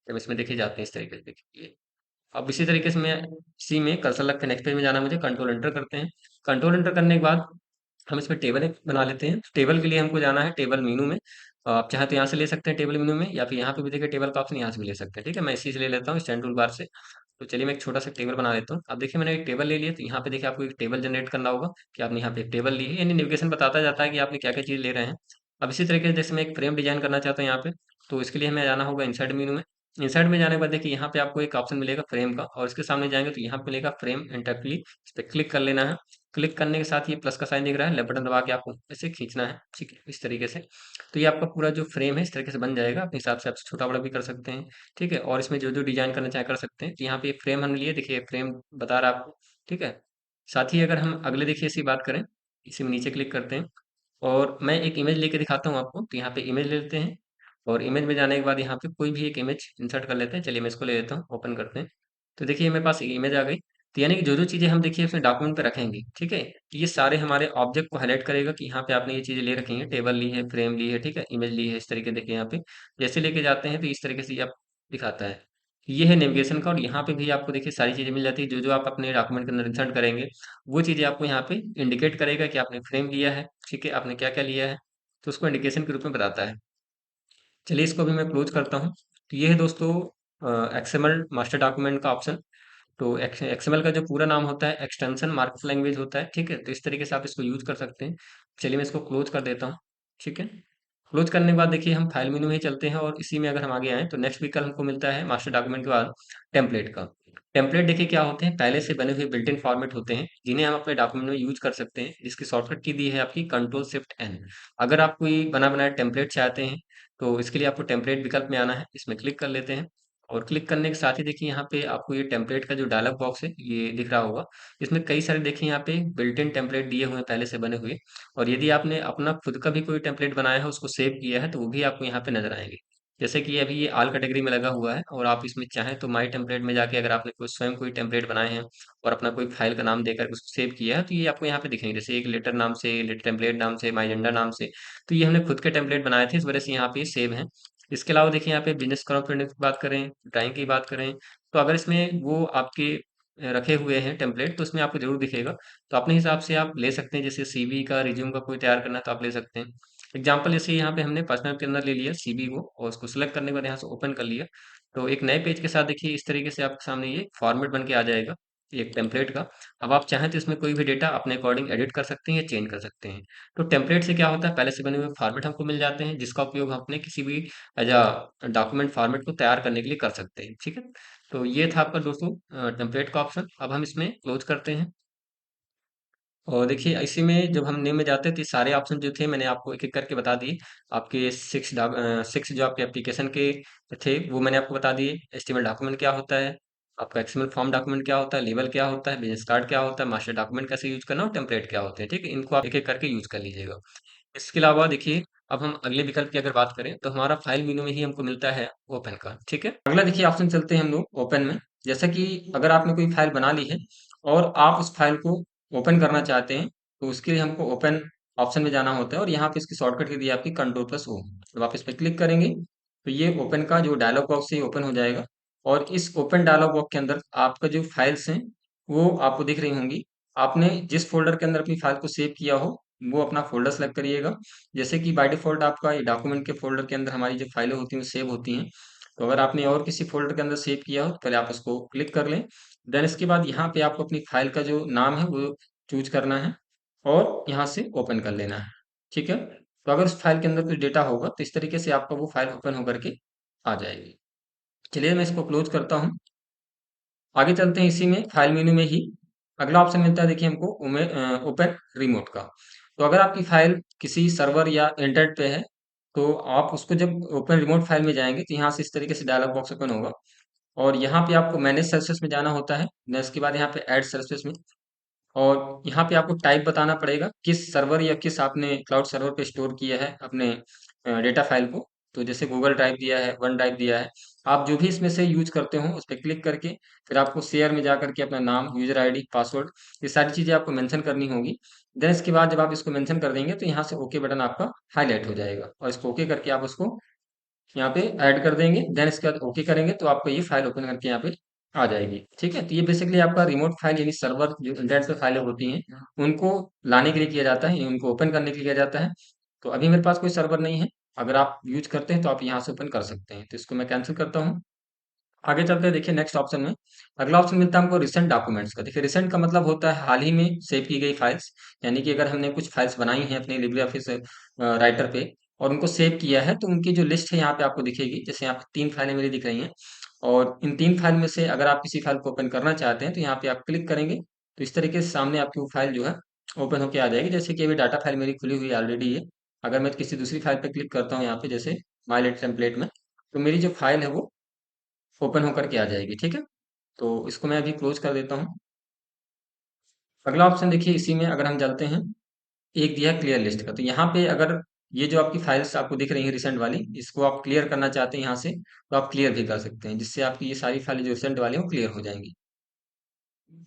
जब इसमें देखे जाते हैं इस तरीके से देखिए। अब इसी तरीके से मैं इसी में कर्सर लग के नेक्स्ट पेज में जाना है मुझे, कंट्रोल एंटर करते हैं। कंट्रोल एंटर करने के बाद हम इसमें टेबल एक बना लेते हैं। टेबल के लिए हमको जाना है टेबल मेनू में। आप चाहे तो यहाँ से ले सकते हैं टेबल मेनू में, या फिर यहाँ पे भी देखिए टेबल का ऑप्शन यहाँ से भी ले सकते हैं। ठीक है, मैं इसी से ले लेता हूँ स्टैंड टूल बार से। तो चलिए मैं एक छोटा सा टेबल बना लेता हूँ। अब देखिए मैंने एक टेबल ले लिया, तो यहाँ पे देखिए आपको एक टेबल जनरेट करना होगा कि आपने यहाँ पे एक टेबल ली है, यानी नेविगेशन बताता जाता है कि आपने क्या क्या चीज़ ले रहे हैं। अब इसी तरीके से जैसे मैं एक फ्रेम डिजाइन करना चाहता हूँ यहाँ पे, तो इसके लिए हमें जाना होगा इंसर्ट मेनू में। इंसर्ट में जाने के बाद देखिए यहाँ पे आपको एक ऑप्शन मिलेगा फ्रेम का, और इसके सामने जाएंगे तो यहाँ पे मिलेगा फ्रेम एंटायरली, इस पर क्लिक कर लेना है। क्लिक करने के साथ ये प्लस का साइन दिख रहा है, लेफ्ट बटन दबा के आपको इसे खींचना है। ठीक है, इस तरीके से। तो ये आपका पूरा जो फ्रेम है इस तरीके से बन जाएगा, अपने हिसाब से आप छोटा बड़ा भी कर सकते हैं। ठीक है, और इसमें जो जो डिजाइन करना चाहे कर सकते हैं। तो यहाँ पे एक फ्रेम हमने लिए, देखिए फ्रेम बता रहा है आपको। ठीक है, साथ ही अगर हम अगले देखिए इसी बात करें, इसी में नीचे क्लिक करते हैं, और मैं एक इमेज लेके दिखाता हूँ आपको। तो यहाँ पे इमेज ले लेते हैं, और इमेज में जाने के बाद यहाँ पे कोई भी एक इमेज इंसर्ट कर लेते हैं। चलिए मैं इसको ले लेता हूँ, ओपन करते हैं। तो देखिए मेरे पास एक इमेज आ गई। तो यानी कि जो जो चीज़ें हम देखिए उसमें डॉक्यूमेंट पे रखेंगे, ठीक है, तो ये सारे हमारे ऑब्जेक्ट को हाईलाइट करेगा कि यहाँ पे आपने ये चीज़ें ले रखी हैं, टेबल ली है, फ्रेम ली है, ठीक है, इमेज ली है। इस तरीके देखिए यहाँ पे जैसे लेके जाते हैं तो इस तरीके से ये आप दिखाता है। ये है नेविगेशन का, और यहाँ पे भी आपको देखिए सारी चीज़ें मिल जाती है। जो जो आप अपने डॉक्यूमेंट के अंदर इंसर्ट करेंगे, वो चीज़ें आपको यहाँ पे इंडिकेट करेगा कि आपने फ्रेम लिया है, ठीक है, आपने क्या क्या लिया है, तो उसको इंडिकेशन के रूप में बताता है। चलिए इसको भी मैं क्लोज करता हूँ। तो ये है दोस्तों एक्सएमएल मास्टर डॉक्यूमेंट का ऑप्शन। तो एक्सएमएल का जो पूरा नाम होता है एक्सटेंशन मार्कअप लैंग्वेज होता है। ठीक है, तो इस तरीके से आप इसको यूज कर सकते हैं। चलिए मैं इसको क्लोज कर देता हूँ। ठीक है, क्लोज करने के बाद देखिए हम फाइल मेनू में ही चलते हैं, और इसी में अगर हम आगे आएँ तो नेक्स्ट विकल्प हमको मिलता है मास्टर डॉक्यूमेंट के बाद टेम्पलेट का। टेम्पलेट देखिए क्या होते हैं, पहले से बने हुए बिल्ट इन फॉर्मेट होते हैं, जिन्हें हम अपने डॉक्यूमेंट में यूज कर सकते हैं, जिसकी शॉर्टकट की दी है आपकी कंट्रोल शिफ्ट एन। अगर आप कोई बना बनाया टेम्पलेट चाहते हैं, तो इसके लिए आपको टेम्पलेट विकल्प में आना है, इसमें क्लिक कर लेते हैं। और क्लिक करने के साथ ही देखिए यहाँ पे आपको ये टेम्पलेट का जो डायलॉग बॉक्स है ये दिख रहा होगा। इसमें कई सारे देखिए यहाँ पे बिल्ट इन टेम्पलेट दिए हुए हैं पहले से बने हुए, और यदि आपने अपना खुद का भी कोई टेम्पलेट बनाया है, उसको सेव किया है, तो वो भी आपको यहाँ पे नज़र आएँगे। जैसे कि अभी ये ऑल कैटेगरी में लगा हुआ है, और आप इसमें चाहें तो माय टेम्पलेट में जाके अगर आपने कोई स्वयं कोई टेम्पलेट बनाए हैं और अपना कोई फाइल का नाम देकर उसको सेव किया है, तो ये आपको यहाँ पे दिखेंगे। जैसे एक लेटर नाम से, लेट टेम्पलेट नाम से, माय एजेंडा नाम से। तो ये हमने खुद के टेम्पलेट बनाए थे, इस वजह से यहाँ पे ये सेव हैं। इसके अलावा देखिए यहाँ पे बिज़नेस कॉन्फिडेंस की बात करें, ड्राइंग की बात करें, तो अगर इसमें वो आपके रखे हुए हैं टेम्पलेट, तो उसमें आपको ज़रूर दिखेगा। तो अपने हिसाब से आप ले सकते हैं, जैसे सीवी का, रिज्यूम का कोई तैयार करना है तो आप ले सकते हैं। एग्जाम्पल जैसे यहाँ पे हमने पर्सनल के अंदर ले लिया सीवी को, और उसको सिलेक्ट करने के बाद यहाँ से ओपन कर लिया। तो एक नए पेज के साथ देखिए इस तरीके से आपके सामने ये फॉर्मेट बन के आ जाएगा, एक टेम्पलेट का। अब आप चाहें तो इसमें कोई भी डेटा अपने अकॉर्डिंग एडिट कर सकते हैं या चेंज कर सकते हैं। तो टेम्पलेट से क्या होता है, पहले से बने हुए फॉर्मेट हमको मिल जाते हैं, जिसका उपयोग हम अपने किसी भी एज अ डॉक्यूमेंट फॉर्मेट को तैयार करने के लिए कर सकते हैं। ठीक है, तो ये था आपका दोस्तों टेम्पलेट का ऑप्शन। अब हम इसमें क्लोज करते हैं। और देखिए इसी में जब हम न्यू में जाते हैं तो ये सारे ऑप्शन जो थे मैंने आपको एक-एक करके बता दिए। आपके 6 जो आपके एप्लीकेशन के थे वो मैंने आपको बता दिए। एचटीएमएल डॉक्यूमेंट क्या होता है, आपका एक्सएमएल फॉर्म डॉक्यूमेंट क्या होता है, लेबल क्या होता है, बिज़नेस कार्ड क्या होता है, मास्टर डॉक्यूमेंट कैसे यूज़ करना और टेम्पलेट क्या होते हैं, ठीक है? इनको आप एक-एक करके यूज़ कर लीजिएगा। इसके अलावा देखिए, अब हम अगले विकल्प की अगर बात करें, तो हमारा फाइल मेनू में ही हमको मिलता है ओपन का, ठीक है? अगला देखिए ऑप्शन चलते हैं हम लोग ओपन में। जैसा कि अगर आपने कोई फाइल बना ली है और आप उस फाइल को ओपन करना चाहते हैं, तो उसके लिए हमको ओपन ऑप्शन में जाना होता है और यहाँ पे इसकी शॉर्टकट की दी है आपकी कंट्रोल+O। जब आप इस पे क्लिक करेंगे, तो ये ओपन का जो डायलॉग बॉक्स है, ये ओपन हो जाएगा और इस ओपन डायलॉग बॉक्स के अंदर आपका जो फाइल्स हैं, वो आपको दिख रही होंगी। आपने जिस फ़ोल्डर के अंदर अपनी फाइल को सेव किया हो, वो अपना फ़ोल्डर सेलेक्ट करिएगा। जैसे कि बाय डिफ़ॉल्ट आपका ये डॉक्यूमेंट के फ़ोल्डर के अंदर हमारी जो फाइलें होती हैं, वो सेव होती हैं। तो अगर आपने और किसी फ़ोल्डर के अंदर सेव किया हो, तो पहले आप उसको क्लिक कर लें। देन इसके बाद यहाँ पे आपको अपनी फाइल का जो नाम है, वो चूज़ करना है और यहाँ से ओपन कर लेना है। ठीक है? तो अगर उस फाइल के अंदर कुछ डेटा होगा, तो इस तरीके से आपका वो फाइल ओपन होकर के आ जाएगी। चलिए मैं इसको क्लोज़ करता हूँ। आगे चलते हैं इसी में फाइल मेनू में ही अगला ऑप्शन मिलता है देखिए हमको ओपन रिमोट का। तो अगर आपकी फाइल किसी सर्वर या इंटरनेट पे है, तो आप उसको जब ओपन रिमोट फाइल में जाएँगे, तो यहाँ से इस तरीके से डायलॉग बॉक्स ओपन होगा और यहाँ पे आपको मैनेज सर्विसेज़ में जाना होता है। देन उसके बाद यहाँ पे ऐड सर्विसेज़ में और यहाँ पे आपको टाइप बताना पड़ेगा, किस सर्वर या किस आपने क्लाउड सर्वर पे स्टोर किया है अपने डेटा फ़ाइल को। तो जैसे गूगल ड्राइव दिया है, वन ड्राइव दिया है, आप जो भी इसमें से यूज़ करते हो, उस पे क्लिक करके फिर आपको शेयर में जाकर के अपना नाम, यूज़र आईडी, पासवर्ड ये सारी चीज़ें आपको मेंशन करनी होगी। देन इसके बाद जब आप इसको मेंशन कर देंगे, तो यहाँ से ओके बटन आपका हाइलाइट हो जाएगा और इसको ओके करके आप उसको यहाँ पे ऐड कर देंगे। देन इसके बाद ओके करेंगे तो आपको ये फाइल ओपन करके यहाँ पे आ जाएगी। ठीक है? तो ये बेसिकली आपका रिमोट फाइल यानी सर्वर जो इंटरनेट पे फाइलें होती हैं, उनको लाने के लिए किया जाता है, उनको ओपन करने के लिए किया जाता है। तो अभी मेरे पास कोई सर्वर नहीं है। अगर आप यूज़ करते हैं तो आप यहाँ से ओपन कर सकते हैं। तो इसको मैं कैंसल करता हूँ। आगे चलते हैं देखिए नेक्स्ट ऑप्शन में। अगला ऑप्शन मिलता है हमको रिसेंट डॉक्यूमेंट्स का। देखिए रिसेंट का मतलब होता है हाल ही में सेव की गई फाइल्स। यानी कि अगर हमने कुछ फाइल्स बनाई हैं अपने लिब्रियोफिस राइटर पे और उनको सेव किया है तो उनकी जो लिस्ट है यहाँ पे आपको दिखेगी। जैसे यहाँ पे 3 फाइलें मेरी दिख रही हैं और इन 3 फाइल में से अगर आप किसी फाइल को ओपन करना चाहते हैं तो यहाँ पे आप क्लिक करेंगे तो इस तरीके से सामने आपकी वो फाइल जो है ओपन होके आ जाएगी। जैसे कि अभी डाटा फाइल मेरी खुली हुई ऑलरेडी है। अगर मैं किसी दूसरी फाइल पे क्लिक करता हूँ यहाँ पे जैसे माय लेटर टेम्पलेट में, तो मेरी जो फाइल है वो ओपन होकर के आ जाएगी, ठीक है? तो इसको मैं अभी क्लोज़ कर देता हूँ। अगला ऑप्शन देखिए इसी में अगर हम चलते हैं, एक दिया है क्लियर लिस्ट का। तो यहाँ पे अगर ये जो आपकी फाइल्स आपको दिख रही हैं रिसेंट वाली, इसको आप क्लियर करना चाहते हैं यहाँ से, तो आप क्लियर भी कर सकते हैं, जिससे आपकी ये सारी फाइलें जो रिसेंट वाली हैं, वो क्लियर हो जाएँगी।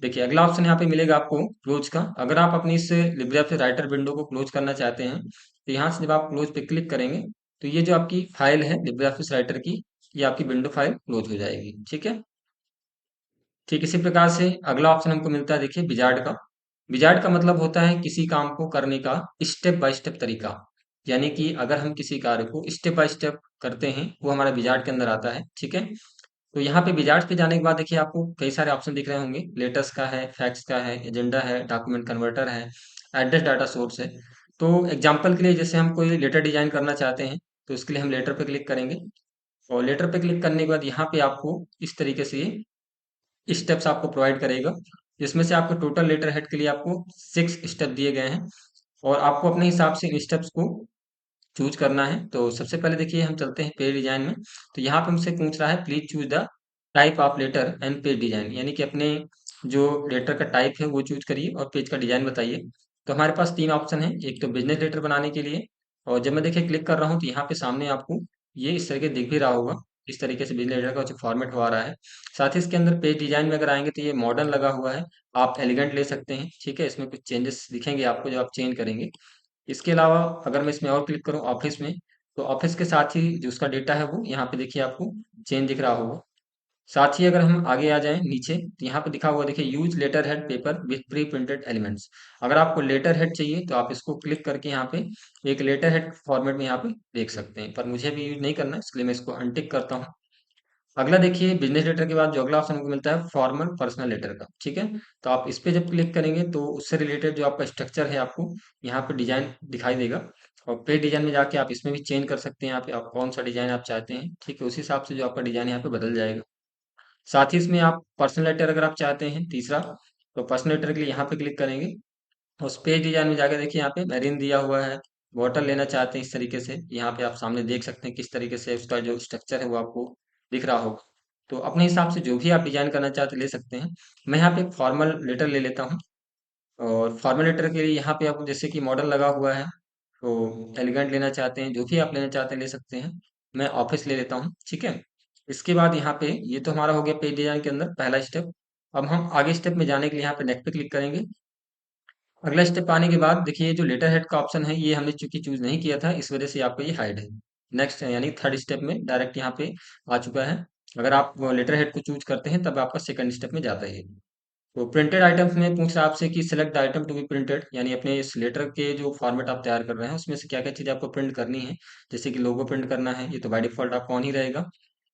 देखिए अगला ऑप्शन यहाँ पे मिलेगा आपको क्लोज़ का। अगर आप अपनी इस लिब्रियोफिस राइटर विंडो को क्लोज़ करना चाहते हैं, तो यहाँ से जब आप क्लोज़ पे क्लिक करेंगे, तो ये जो आपकी फाइल है लिब्रियोफिस राइटर की, ये आपकी विंडो फाइल क्लोज़ हो जाएगी, ठीक है? ठीक इसी प्रकार से अगला ऑप्शन हमको मिलता है देखिए विजार्ड का। विजार्ड का मतलब होता है किसी काम को करने का स्टेप बाय स्टेप तरीका। यानी कि अगर हम किसी कार्य को स्टेप बाय स्टेप करते हैं, वो हमारा विजार्ड के अंदर आता है, ठीक है? तो यहाँ पे विजार्ड पे जाने के बाद देखिए आपको कई सारे ऑप्शन दिख रहे होंगे। लेटेस्ट का है, फैक्ट्स का है, एजेंडा है, डॉक्यूमेंट कन्वर्टर है, एड्रेस डाटा सोर्स है। तो एग्जाम्पल के लिए जैसे हम कोई लेटर डिजाइन करना चाहते हैं, तो इसके लिए हम लेटर पे क्लिक करेंगे और लेटर पे क्लिक करने के बाद यहाँ पे आपको इस तरीके से स्टेप्स आपको प्रोवाइड करेगा, जिसमें से आपको टोटल लेटर हेड के लिए आपको 6 स्टेप दिए गए हैं और आपको अपने हिसाब से इन स्टेप्स को चूज करना है। तो सबसे पहले देखिए हम चलते हैं पेज डिजाइन में। तो यहाँ पे हमसे पूछ रहा है please choose the type of letter and page design, यानी कि अपने जो लेटर का टाइप है वो चूज करिए और पेज का डिजाइन बताइए। तो हमारे पास 3 ऑप्शन है, एक तो बिजनेस लेटर बनाने के लिए और जब मैं देखिए क्लिक कर रहा हूँ तो यहाँ पे सामने आपको ये इस तरीके दिख भी रहा होगा। इस तरीके से बिजनेस लेटर का जो फॉर्मेट हो आ रहा है। साथ ही इसके अंदर पेज डिजाइन में अगर आएंगे तो ये मॉडर्न लगा हुआ है, आप एलिगेंट ले सकते हैं, ठीक है? इसमें कुछ चेंजेस दिखेंगे आपको जो आप चेंज करेंगे। इसके अलावा अगर मैं इसमें और क्लिक करूँ ऑफिस में, तो ऑफिस के साथ ही जो उसका डेटा है वो यहाँ पे देखिए आपको चेंज दिख रहा होगा। साथ ही अगर हम आगे आ जाएँ नीचे, तो यहाँ पे लिखा हुआ देखिए use letter head paper with pre printed elements. अगर आपको लेटर हेड चाहिए तो आप इसको क्लिक करके यहाँ पे एक लेटर हेड फॉर्मेट में यहाँ पे देख सकते हैं। पर मुझे अभी यूज़ नहीं करना है, इसलिए मैं इसको अनटिक करता हूँ। अगला देखिए बिजनेस लेटर के बाद जो अगला ऑप्शन हमको मिलता है फॉर्मल पर्सनल लेटर का, ठीक है? तो आप इस पे जब क्लिक करेंगे तो उससे रिलेटेड जो आपका स्ट्रक्चर है आपको यहाँ पे डिजाइन दिखाई देगा और पेज डिजाइन में जाके आप इसमें भी चेंज कर सकते हैं। यहाँ पे आप कौन सा डिजाइन आप चाहते हैं, ठीक है? उस हिसाब से जो आपका डिजाइन यहाँ पे बदल जाएगा। साथ ही इसमें आप पर्सनल लेटर अगर आप चाहते हैं तीसरा, तो पर्सनल लेटर के लिए यहाँ पे क्लिक करेंगे उस पेज डिजाइन में जाकर देखिए यहाँ पे मेरीन दिया हुआ है। बॉटल लेना चाहते हैं इस तरीके से, यहाँ पे आप सामने देख सकते हैं किस तरीके से उसका जो स्ट्रक्चर है वो आपको दिख रहा होगा। तो अपने हिसाब से जो भी आप डिजाइन करना चाहते हैं ले सकते हैं। मैं यहाँ पे एक फॉर्मल लेटर ले लेता हूँ। और फॉर्मल लेटर के लिए यहाँ पे आपको जैसे कि मॉडल लगा हुआ है, तो एलिगेंट लेना चाहते हैं, जो भी आप लेना चाहते हैं ले सकते हैं। मैं ऑफिस ले लेता हूँ, ठीक है। इसके बाद यहाँ पे ये तो हमारा हो गया पेज डिजाइन के अंदर पहला स्टेप। अब हम आगे स्टेप में जाने के लिए यहाँ पे नेक्स्ट पे क्लिक करेंगे। अगला स्टेप आने के बाद देखिए जो लेटर हेड का ऑप्शन है ये हमने चूंकि चूज नहीं किया था, इस वजह से आपको ये हाइड है। नेक्स्ट यानी थर्ड स्टेप में डायरेक्ट यहाँ पे आ चुका है। अगर आप लेटर हेड को चूज करते हैं तब आपका सेकंड स्टेप में जाता है ये। तो प्रिंटेड आइटम्स में पूछ रहा है आपसे कि select the item to be printed, यानी अपने इस लेटर के जो फॉर्मेट आप तैयार कर रहे हैं उसमें से क्या क्या चीज़ आपको प्रिंट करनी है। जैसे कि लोगो प्रिंट करना है, ये तो बाय डिफॉल्ट आपको ऑन ही रहेगा।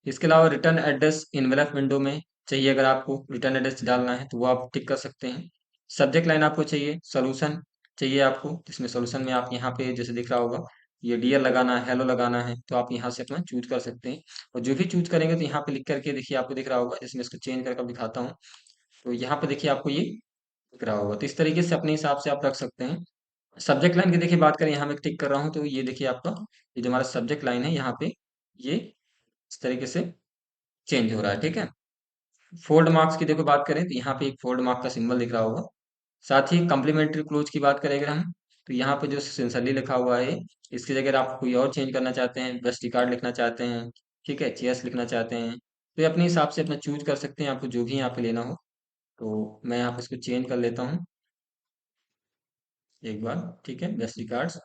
इसके अलावा रिटर्न एड्रेस इनवेलप विंडो में चाहिए, अगर आपको रिटर्न एड्रेस डालना है तो वो आप टिक कर सकते हैं। सब्जेक्ट लाइन आपको चाहिए, सोल्यूशन चाहिए आपको, जिसमें सोल्यूशन में आप यहाँ पे जैसे दिख रहा होगा ये डियर लगाना है, हेलो लगाना है, तो आप यहाँ से अपना चूज कर सकते हैं। और जो भी चूज करेंगे तो यहाँ पे लिख करके देखिए आपको दिख रहा होगा, इसमें इसको चेंज करके दिखाता हूँ। तो यहाँ पे देखिए आपको ये दिख रहा होगा, तो इस तरीके से अपने हिसाब से आप रख सकते हैं। सब्जेक्ट लाइन की देखिए बात करें, यहाँ मैं टिक कर रहा हूँ तो ये देखिए आपका ये जो हमारा सब्जेक्ट लाइन है यहाँ पे ये इस तरीके से चेंज हो रहा है, ठीक है। फोल्ड मार्क्स की देखो बात करें तो यहाँ पे एक फोल्ड मार्क का सिंबल दिख रहा होगा। साथ ही कम्प्लीमेंट्री क्लोज की बात करें अगर हम, तो यहाँ पे जो सिंसरली लिखा हुआ है इसकी जगह आप कोई और चेंज करना चाहते हैं, बेस्ट रिकार्ड लिखना चाहते हैं, ठीक है, चेयर्स लिखना चाहते हैं, तो ये अपने हिसाब से अपना चूज कर सकते हैं, आपको जो भी यहाँ पे लेना हो। तो मैं यहाँ पे इसको चेंज कर लेता हूँ एक बार, ठीक है, बेस्ट रिकार्ड्स।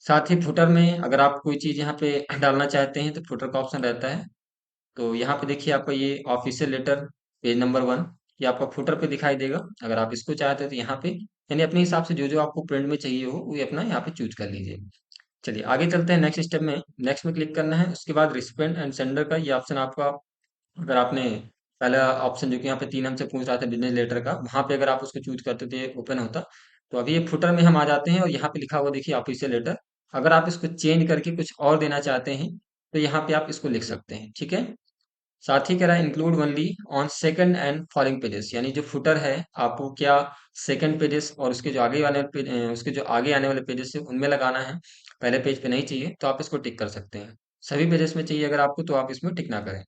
साथ ही फुटर में अगर आप कोई चीज़ यहाँ पे डालना चाहते हैं तो फुटर का ऑप्शन रहता है। तो यहाँ पे देखिए आपका ये ऑफिशियल लेटर पेज नंबर 1 ये आपका फुटर पे दिखाई देगा। अगर आप इसको चाहते हैं तो यहाँ पे यानी अपने हिसाब से जो जो आपको प्रिंट में चाहिए हो वो अपना यहाँ पे चूज कर लीजिए। चलिए आगे चलते हैं नेक्स्ट स्टेप में। नेक्स्ट में क्लिक करना है, उसके बाद रिसिपेंट एंड सेंडर का ये ऑप्शन आपका, अगर आपने पहला ऑप्शन जो कि यहाँ पे 3 हमसे पूछ रहा था बिजनेस लेटर का, वहां पे अगर आप उसको चूज करते तो ये ओपन होता। तो अभी ये फुटर में हम आ जाते हैं और यहाँ पे लिखा हुआ देखिए ऑफिशियल लेटर। अगर आप इसको चेंज करके कुछ और देना चाहते हैं तो यहाँ पे आप इसको लिख सकते हैं, ठीक है। साथ ही कह रहा है include only on second and following pages, यानी जो फुटर है आपको क्या सेकंड पेजेस और उसके जो आगे वाले पेज, उसके जो आगे आने वाले पेजेस है उनमें लगाना है, पहले पेज पे नहीं चाहिए तो आप इसको टिक कर सकते हैं। सभी पेजेस में चाहिए अगर आपको तो आप इसमें टिक ना करें।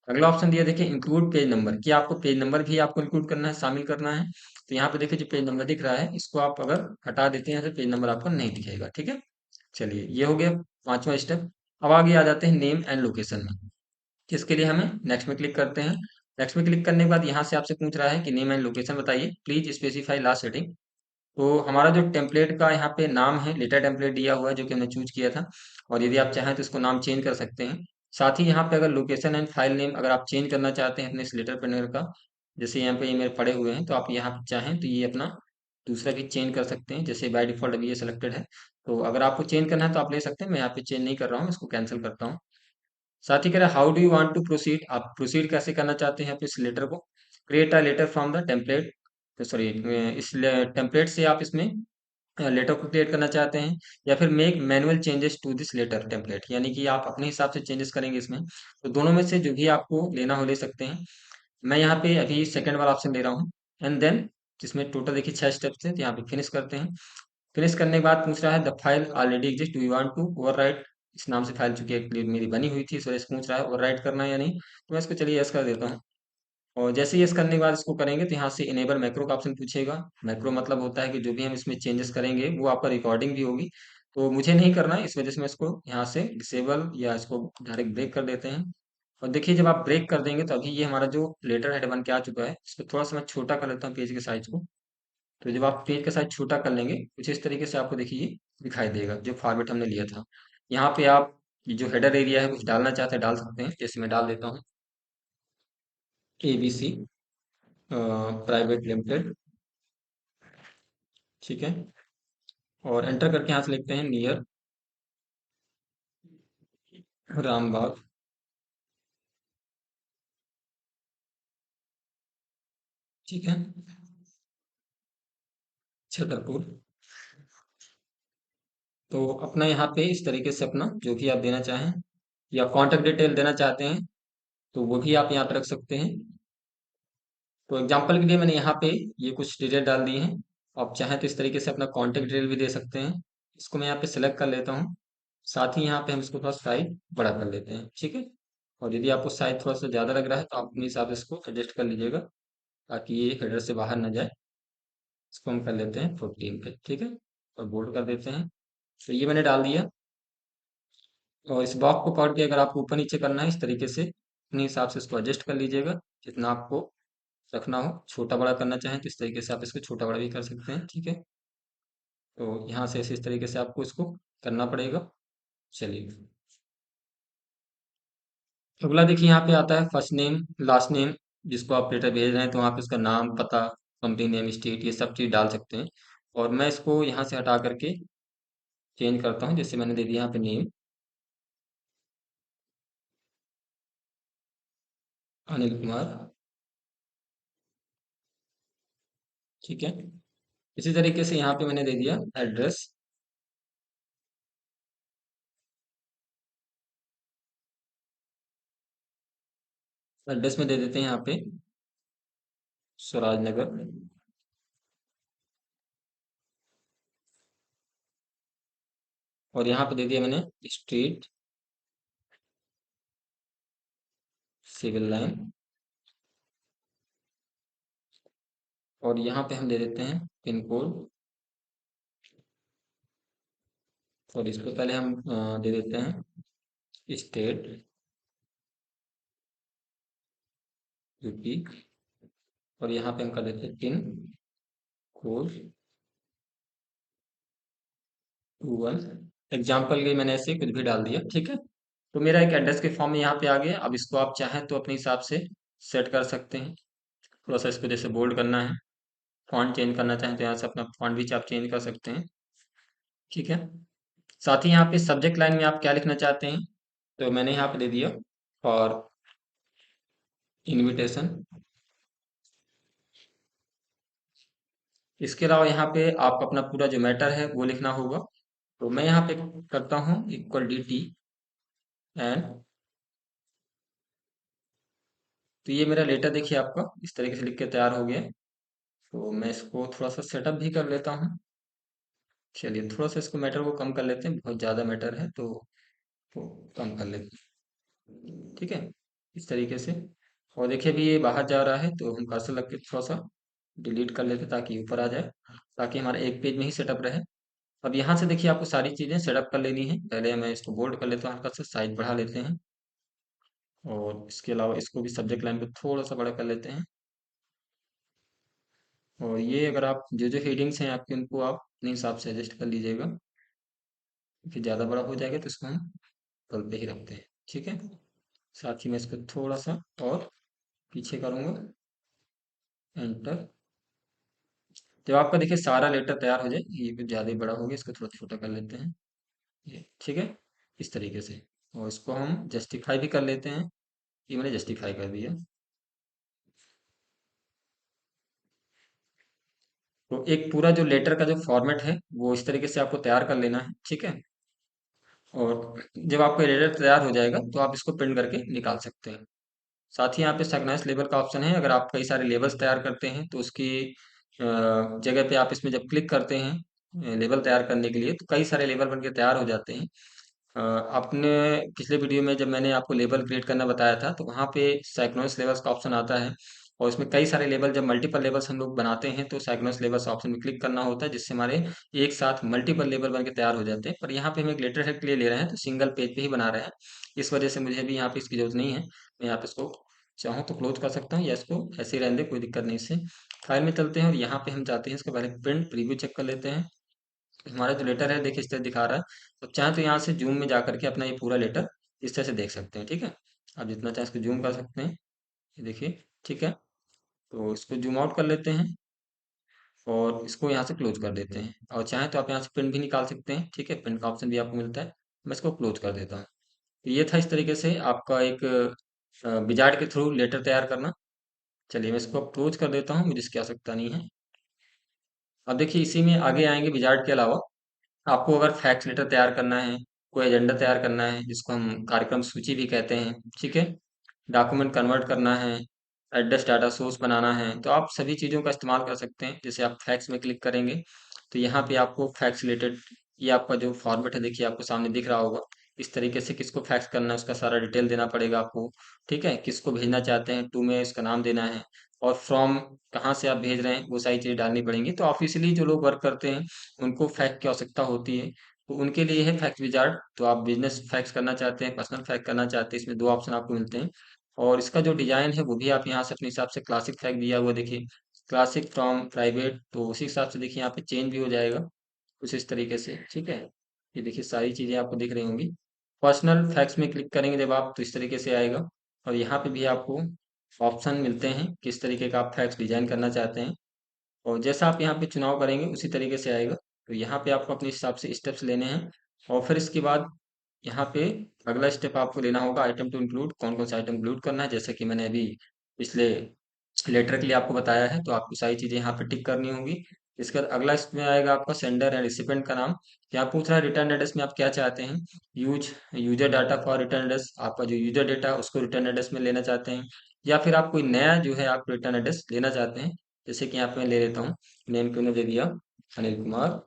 अगला ऑप्शन दिया देखिए इंक्लूड पेज नंबर, कि आपको पेज नंबर भी आपको इंक्लूड करना है, शामिल करना है। तो यहाँ पे देखिए जो पेज नंबर दिख रहा है इसको आप अगर हटा देते हैं तो पेज नंबर आपको नहीं दिखेगा, ठीक है। चलिए ये हो गया पांचवा स्टेप। अब आगे आ जाते हैं नेम एंड लोकेशन में। इसके लिए हमें नेक्स्ट में क्लिक करते हैं। नेक्स्ट में क्लिक करने के बाद यहाँ से आपसे पूछ रहा है कि नेम एंड लोकेशन बताइए, प्लीज स्पेसिफाई लास्ट सेटिंग। तो हमारा जो टेम्पलेट का यहाँ पे नाम है लेटर टेम्पलेट दिया हुआ है जो कि हमने चूज किया था, और यदि आप चाहें तो इसको नाम चेंज कर सकते हैं। साथ ही यहाँ पे अगर लोकेशन एंड फाइल नेम अगर आप चेंज करना चाहते हैं अपने इस लेटर पेनर का, जैसे यहाँ पे ये मेरे पड़े हुए हैं, तो आप यहाँ पे चाहें तो ये अपना दूसरा भी चेंज कर सकते हैं। जैसे बाय डिफॉल्ट अभी ये सिलेक्टेड है, तो अगर आपको चेंज करना है तो आप ले सकते हैं। मैं यहाँ पे चेंज नहीं कर रहा हूँ, इसको कैंसिल करता हूँ। साथ ही कह रहा है how do you want to proceed, आप प्रोसीड कैसे करना चाहते हैं अपने इस लेटर को। Create a letter from the template, sorry इस टेम्पलेट से आप इसमें लेटर को क्रिएट करना चाहते हैं, या फिर make manual changes to this letter template, यानी कि आप अपने हिसाब से चेंजेस करेंगे इसमें। तो दोनों में से जो भी आपको लेना हो ले सकते हैं। मैं यहाँ पे अभी सेकंड वाला ऑप्शन ले रहा हूँ। एंड देन जिसमें टोटल देखिए 6 स्टेप्स हैं, तो यहाँ पे फिनिश करते हैं। फिनिश करने के बाद पूछ रहा है the file already exist, do you want to overwrite. इस नाम से फाइल चूंकि एक मेरी बनी हुई थी, इस वजह से पूछ रहा है ओवरराइट करना है या नहीं, तो मैं इसको चलिए यस कर देता हूँ। और जैसे ही यस करने के बाद इसको करेंगे तो यहाँ से इनेबल मैक्रो का ऑप्शन पूछेगा। मैक्रो मतलब होता है कि जो भी हम इसमें चेंजेस करेंगे वो आपका रिकॉर्डिंग भी होगी। तो मुझे नहीं करना है, इस वजह से मैं इसको यहाँ से डिसेबल या इसको डायरेक्ट ब्रेक कर देते हैं। और देखिए जब आप ब्रेक कर देंगे तो अभी ये हमारा जो लेटर हेड बन के आ चुका है, इसको थोड़ा सा मैं छोटा कर लेता हूँ पेज के साइज को। तो जब आप पेज का साइज छोटा कर लेंगे कुछ इस तरीके से आपको देखिए ये दिखाई देगा जो फॉर्मेट हमने लिया था। यहाँ पे आप ये जो हेडर एरिया है कुछ डालना चाहते हैं डाल सकते हैं, जैसे मैं डाल देता हूँ ABC प्राइवेट लिमिटेड, ठीक है। और एंटर करके यहाँ से लिखते हैं नियर रामबाग, ठीक है, छतरपुर। तो अपना यहाँ पे इस तरीके से अपना जो भी आप देना चाहें या कॉन्टेक्ट डिटेल देना चाहते हैं तो वो भी आप यहाँ पे रख सकते हैं। तो एग्जाम्पल के लिए मैंने यहाँ पे ये कुछ डिटेल डाल दी हैं। आप चाहें तो इस तरीके से अपना कॉन्टेक्ट डिटेल भी दे सकते हैं। इसको मैं यहाँ पे सिलेक्ट कर लेता हूँ। साथ ही यहाँ पे हम इसको थोड़ा साइज बड़ा कर लेते हैं, ठीक है। और यदि आपको साइज थोड़ा सा ज़्यादा लग रहा है तो आप अपने हिसाब से इसको एडजस्ट कर लीजिएगा, ताकि ये हेडर से बाहर ना जाए। इसको हम कर लेते हैं 14 पे, ठीक है। और बोल्ड कर देते हैं। तो ये मैंने डाल दिया। और इस बॉक्स को पकड़ के अगर आपको ऊपर नीचे करना है इस तरीके से अपने हिसाब से इसको एडजस्ट कर लीजिएगा, जितना आपको रखना हो। छोटा बड़ा करना चाहें तो इस तरीके से आप इसको छोटा बड़ा भी कर सकते हैं, ठीक है। तो यहाँ से इस तरीके से आपको इसको करना पड़ेगा। चलिए, अगला देखिए यहाँ पे आता है फर्स्ट नेम लास्ट नेम। जिसको आप लेटर भेज रहे हैं तो वहाँ पे उसका नाम, पता, कंपनी नेम, स्टेट, ये सब चीज़ डाल सकते हैं। और मैं इसको यहाँ से हटा करके चेंज करता हूँ। जैसे मैंने दे दिया यहाँ पे नेम अनिल कुमार, ठीक है। इसी तरीके से यहाँ पे मैंने दे दिया एड्रेस। एड्रेस में दे देते हैं यहाँ पे स्वराज नगर। और यहाँ पे दे दिया मैंने स्ट्रीट, सिविल लाइन। और यहाँ पे हम दे देते हैं पिन कोड। और इसको पहले हम दे देते हैं स्टेट, यूपी। और यहाँ पे हम कर देते हैं पिन कोड 21। एग्जाम्पल के मैंने ऐसे कुछ भी डाल दिया, ठीक है। तो मेरा एक एड्रेस के फॉर्म में यहाँ पे आ गया। अब इसको आप चाहें तो अपने हिसाब से सेट कर सकते हैं। थोड़ा सा इसको जैसे बोल्ड करना है, फॉन्ट चेंज करना चाहें तो यहाँ से अपना फॉन्ट भी आप चेंज कर सकते हैं, ठीक है। साथ ही यहाँ पे सब्जेक्ट लाइन में आप क्या लिखना चाहते हैं तो मैंने यहाँ पे दे दिया और इनविटेशन। इसके अलावा यहाँ पे आप अपना पूरा जो मैटर है वो लिखना होगा। तो मैं यहाँ पे करता हूँ इक्वल डी टी एंड। तो ये मेरा लेटर देखिए आपका इस तरीके से लिख के तैयार हो गया। तो मैं इसको थोड़ा सा सेटअप भी कर लेता हूँ। चलिए, थोड़ा सा इसको मैटर को कम कर लेते हैं, बहुत ज़्यादा मैटर है तो कम कर लेते हैं, ठीक है। इस तरीके से। और देखिए अभी ये बाहर जा रहा है तो हम कर्सर लग के थोड़ा सा डिलीट कर लेते हैं ताकि ऊपर आ जाए, ताकि हमारा एक पेज में ही सेटअप रहे। अब यहाँ से देखिए आपको सारी चीज़ें सेटअप कर लेनी है। पहले मैं इसको बोल्ड कर लेता हूँ, हल्का सा साइज बढ़ा लेते हैं। और इसके अलावा इसको भी सब्जेक्ट लाइन को थोड़ा सा बड़ा कर लेते हैं। और ये अगर आप जो जो हेडिंग्स हैं आपके उनको आप अपने हिसाब से एडजस्ट कर लीजिएगा, क्योंकि ज़्यादा बड़ा हो जाएगा तो इसको हम तल पे ही रखते हैं, ठीक है। साथ ही मैं इसको थोड़ा सा और पीछे करूँगा, एंटर। जब आपका देखिए सारा लेटर तैयार हो जाए, ये कुछ ज़्यादा ही बड़ा हो गया, इसको थोड़ा छोटा कर लेते हैं, ये ठीक है। इस तरीके से। और इसको हम जस्टिफाई भी कर लेते हैं। ये मैंने जस्टिफाई कर दिया। तो एक पूरा जो लेटर का जो फॉर्मेट है वो इस तरीके से आपको तैयार कर लेना है, ठीक है। और जब आपका लेटर तैयार हो जाएगा तो आप इसको प्रिंट करके निकाल सकते हैं। साथ ही यहाँ पे संग्नाइज लेबल का ऑप्शन है। अगर आप कई सारे लेबल्स तैयार करते हैं तो उसकी जगह पे आप इसमें जब क्लिक करते हैं लेबल तैयार करने के लिए, तो कई सारे लेबल बनके तैयार हो जाते हैं। आपने पिछले वीडियो में जब मैंने आपको लेबल क्रिएट करना बताया था तो वहाँ पे साइक्लोनिस लेबल्स का ऑप्शन आता है। और इसमें कई सारे लेबल, जब मल्टीपल लेबल्स हम लोग बनाते हैं तो साइक्लोनिस लेबल्स ऑप्शन में क्लिक करना होता है, जिससे हमारे एक साथ मल्टीपल लेबल बन के तैयार हो जाते हैं। पर यहाँ पे हम एक लेटर हेड के लिए ले रहे हैं तो सिंगल पेज पे ही बना रहे हैं। इस वजह से मुझे भी यहाँ पे इसकी जरूरत नहीं है। मैं यहाँ पे इसको चाहूँ तो क्लोज कर सकता हूँ या इसको ऐसे ही रहने दे, कोई दिक्कत नहीं। इससे फाइल में चलते हैं और यहाँ पे हम जाते हैं, इसके पहले प्रिंट प्रीव्यू चेक कर लेते हैं। हमारा जो लेटर है देखिए इस तरह दिखा रहा है। तो चाहे तो यहाँ से जूम में जा करके अपना ये पूरा लेटर इस तरह से देख सकते हैं, ठीक है। आप जितना चाहे इसको जूम कर सकते हैं, ये देखिए, ठीक है। तो इसको जूम आउट कर लेते हैं और इसको यहाँ से क्लोज कर देते हैं। और चाहे तो आप यहाँ से प्रिंट भी निकाल सकते हैं, ठीक है। प्रिंट का ऑप्शन भी आपको मिलता है। मैं इसको क्लोज कर देता हूँ। तो ये था इस तरीके से आपका एक विजार्ड के थ्रू लेटर तैयार करना। चलिए मैं इसको क्लोज कर देता हूँ, मुझे इसकी आवश्यकता नहीं है। अब देखिए इसी में आगे आएंगे विजार्ड के अलावा आपको अगर फैक्ट लेटर तैयार करना है, कोई एजेंडा तैयार करना है जिसको हम कार्यक्रम सूची भी कहते हैं, ठीक है। डॉक्यूमेंट कन्वर्ट करना है, एड्रेस डाटा सोर्स बनाना है, तो आप सभी चीज़ों का इस्तेमाल कर सकते हैं। जैसे आप फैक्स में क्लिक करेंगे तो यहाँ पे आपको फैक्स रिलेटेड ये आपका जो फॉर्मेट है देखिए आपको सामने दिख रहा होगा। इस तरीके से किसको फैक्स करना है उसका सारा डिटेल देना पड़ेगा आपको, ठीक है। किसको भेजना चाहते हैं, टू में इसका नाम देना है, और फ्रॉम कहाँ से आप भेज रहे हैं वो सारी चीज़ें डालनी पड़ेंगी। तो ऑफिशियली जो लोग वर्क करते हैं उनको फैक्ट की आवश्यकता होती है, तो उनके लिए है फैक्ट विजार्ड। तो आप बिजनेस फैक्स करना चाहते हैं, पर्सनल फैक्ट करना चाहते हैं, इसमें दो ऑप्शन आपको मिलते हैं। और इसका जो डिजाइन है वो भी आप यहाँ से अपने हिसाब से क्लासिक फैक्ट दिया हुआ देखिए, क्लासिक फ्रॉम प्राइवेट, तो उसी हिसाब से देखिए यहाँ पे चेंज भी हो जाएगा कुछ इस तरीके से, ठीक है। ये देखिए सारी चीजें आपको दिख रही होंगी। पर्सनल फैक्ट्स में क्लिक करेंगे जब आप तो इस तरीके से आएगा, और यहाँ पे भी आपको ऑप्शन मिलते हैं किस तरीके का आप फैक्ट्स डिजाइन करना चाहते हैं, और जैसा आप यहाँ पे चुनाव करेंगे उसी तरीके से आएगा। तो यहाँ पे आपको अपने हिसाब से स्टेप्स लेने हैं, और फिर इसके बाद यहाँ पे अगला स्टेप आपको लेना होगा आइटम टू इंक्लूड, कौन कौन सा आइटम इंक्लूड करना है, जैसे कि मैंने अभी पिछले लेटर के लिए आपको बताया है। तो आपको सारी चीजें यहाँ पे टिक करनी होंगी। इसके बाद अगला इसमें आएगा आपका सेंडर एंड रिसिपेंट का नाम। यहाँ पूछ रहा है रिटर्न एड्रेस में आप क्या चाहते हैं, user data for return address, आपका जो यूजर डेटा है उसको रिटर्न एड्रेस में लेना चाहते हैं, या फिर आप कोई नया जो है आप रिटर्न एड्रेस लेना चाहते हैं। जैसे कि यहाँ पे मैं ले लेता हूँ, नेम क्यों दे दिया अनिल कुमार,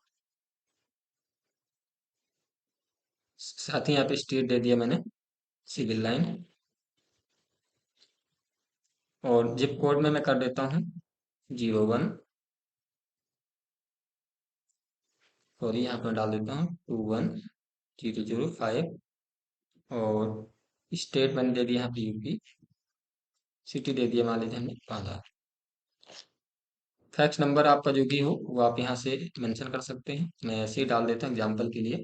साथ ही यहाँ पे स्टेट दे दिया मैंने सिविल लाइन, और जिप कोड में मैं कर देता हूँ 01, सॉरी यहाँ पे मैं डाल देता हूँ 210005, और स्टेट मैंने दे दिया यहाँ पे यूपी, सिटी दे दिया मान लीजिए हमने आधार। फैक्स नंबर आपका जो भी हो वो आप यहाँ से मेंशन कर सकते हैं, मैं ऐसे ही डाल देता हूँ एग्जाम्पल के लिए।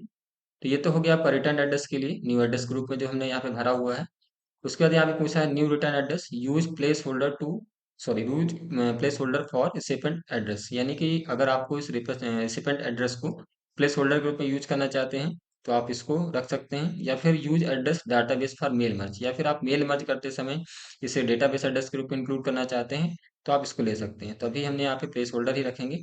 तो ये तो हो गया आपका रिटर्न एड्रेस के लिए, न्यू एड्रेस ग्रुप में जो हमने यहाँ पे भरा हुआ है। उसके बाद यहाँ पे पूछा है new return address, use placeholder to, sorry use placeholder for recipient address, यानी कि अगर आपको इस रिसिपेंट एड्रेस को प्लेस होल्डर के रूप में यूज करना चाहते हैं तो आप इसको रख सकते हैं, या फिर use address database for mail merge, या फिर आप मेल मर्ज करते समय इसे डेटाबेस एड्रेस के रूप में इंक्लूड करना चाहते हैं तो आप इसको ले सकते हैं। तो अभी हमने यहाँ पे प्लेस होल्डर ही रखेंगे।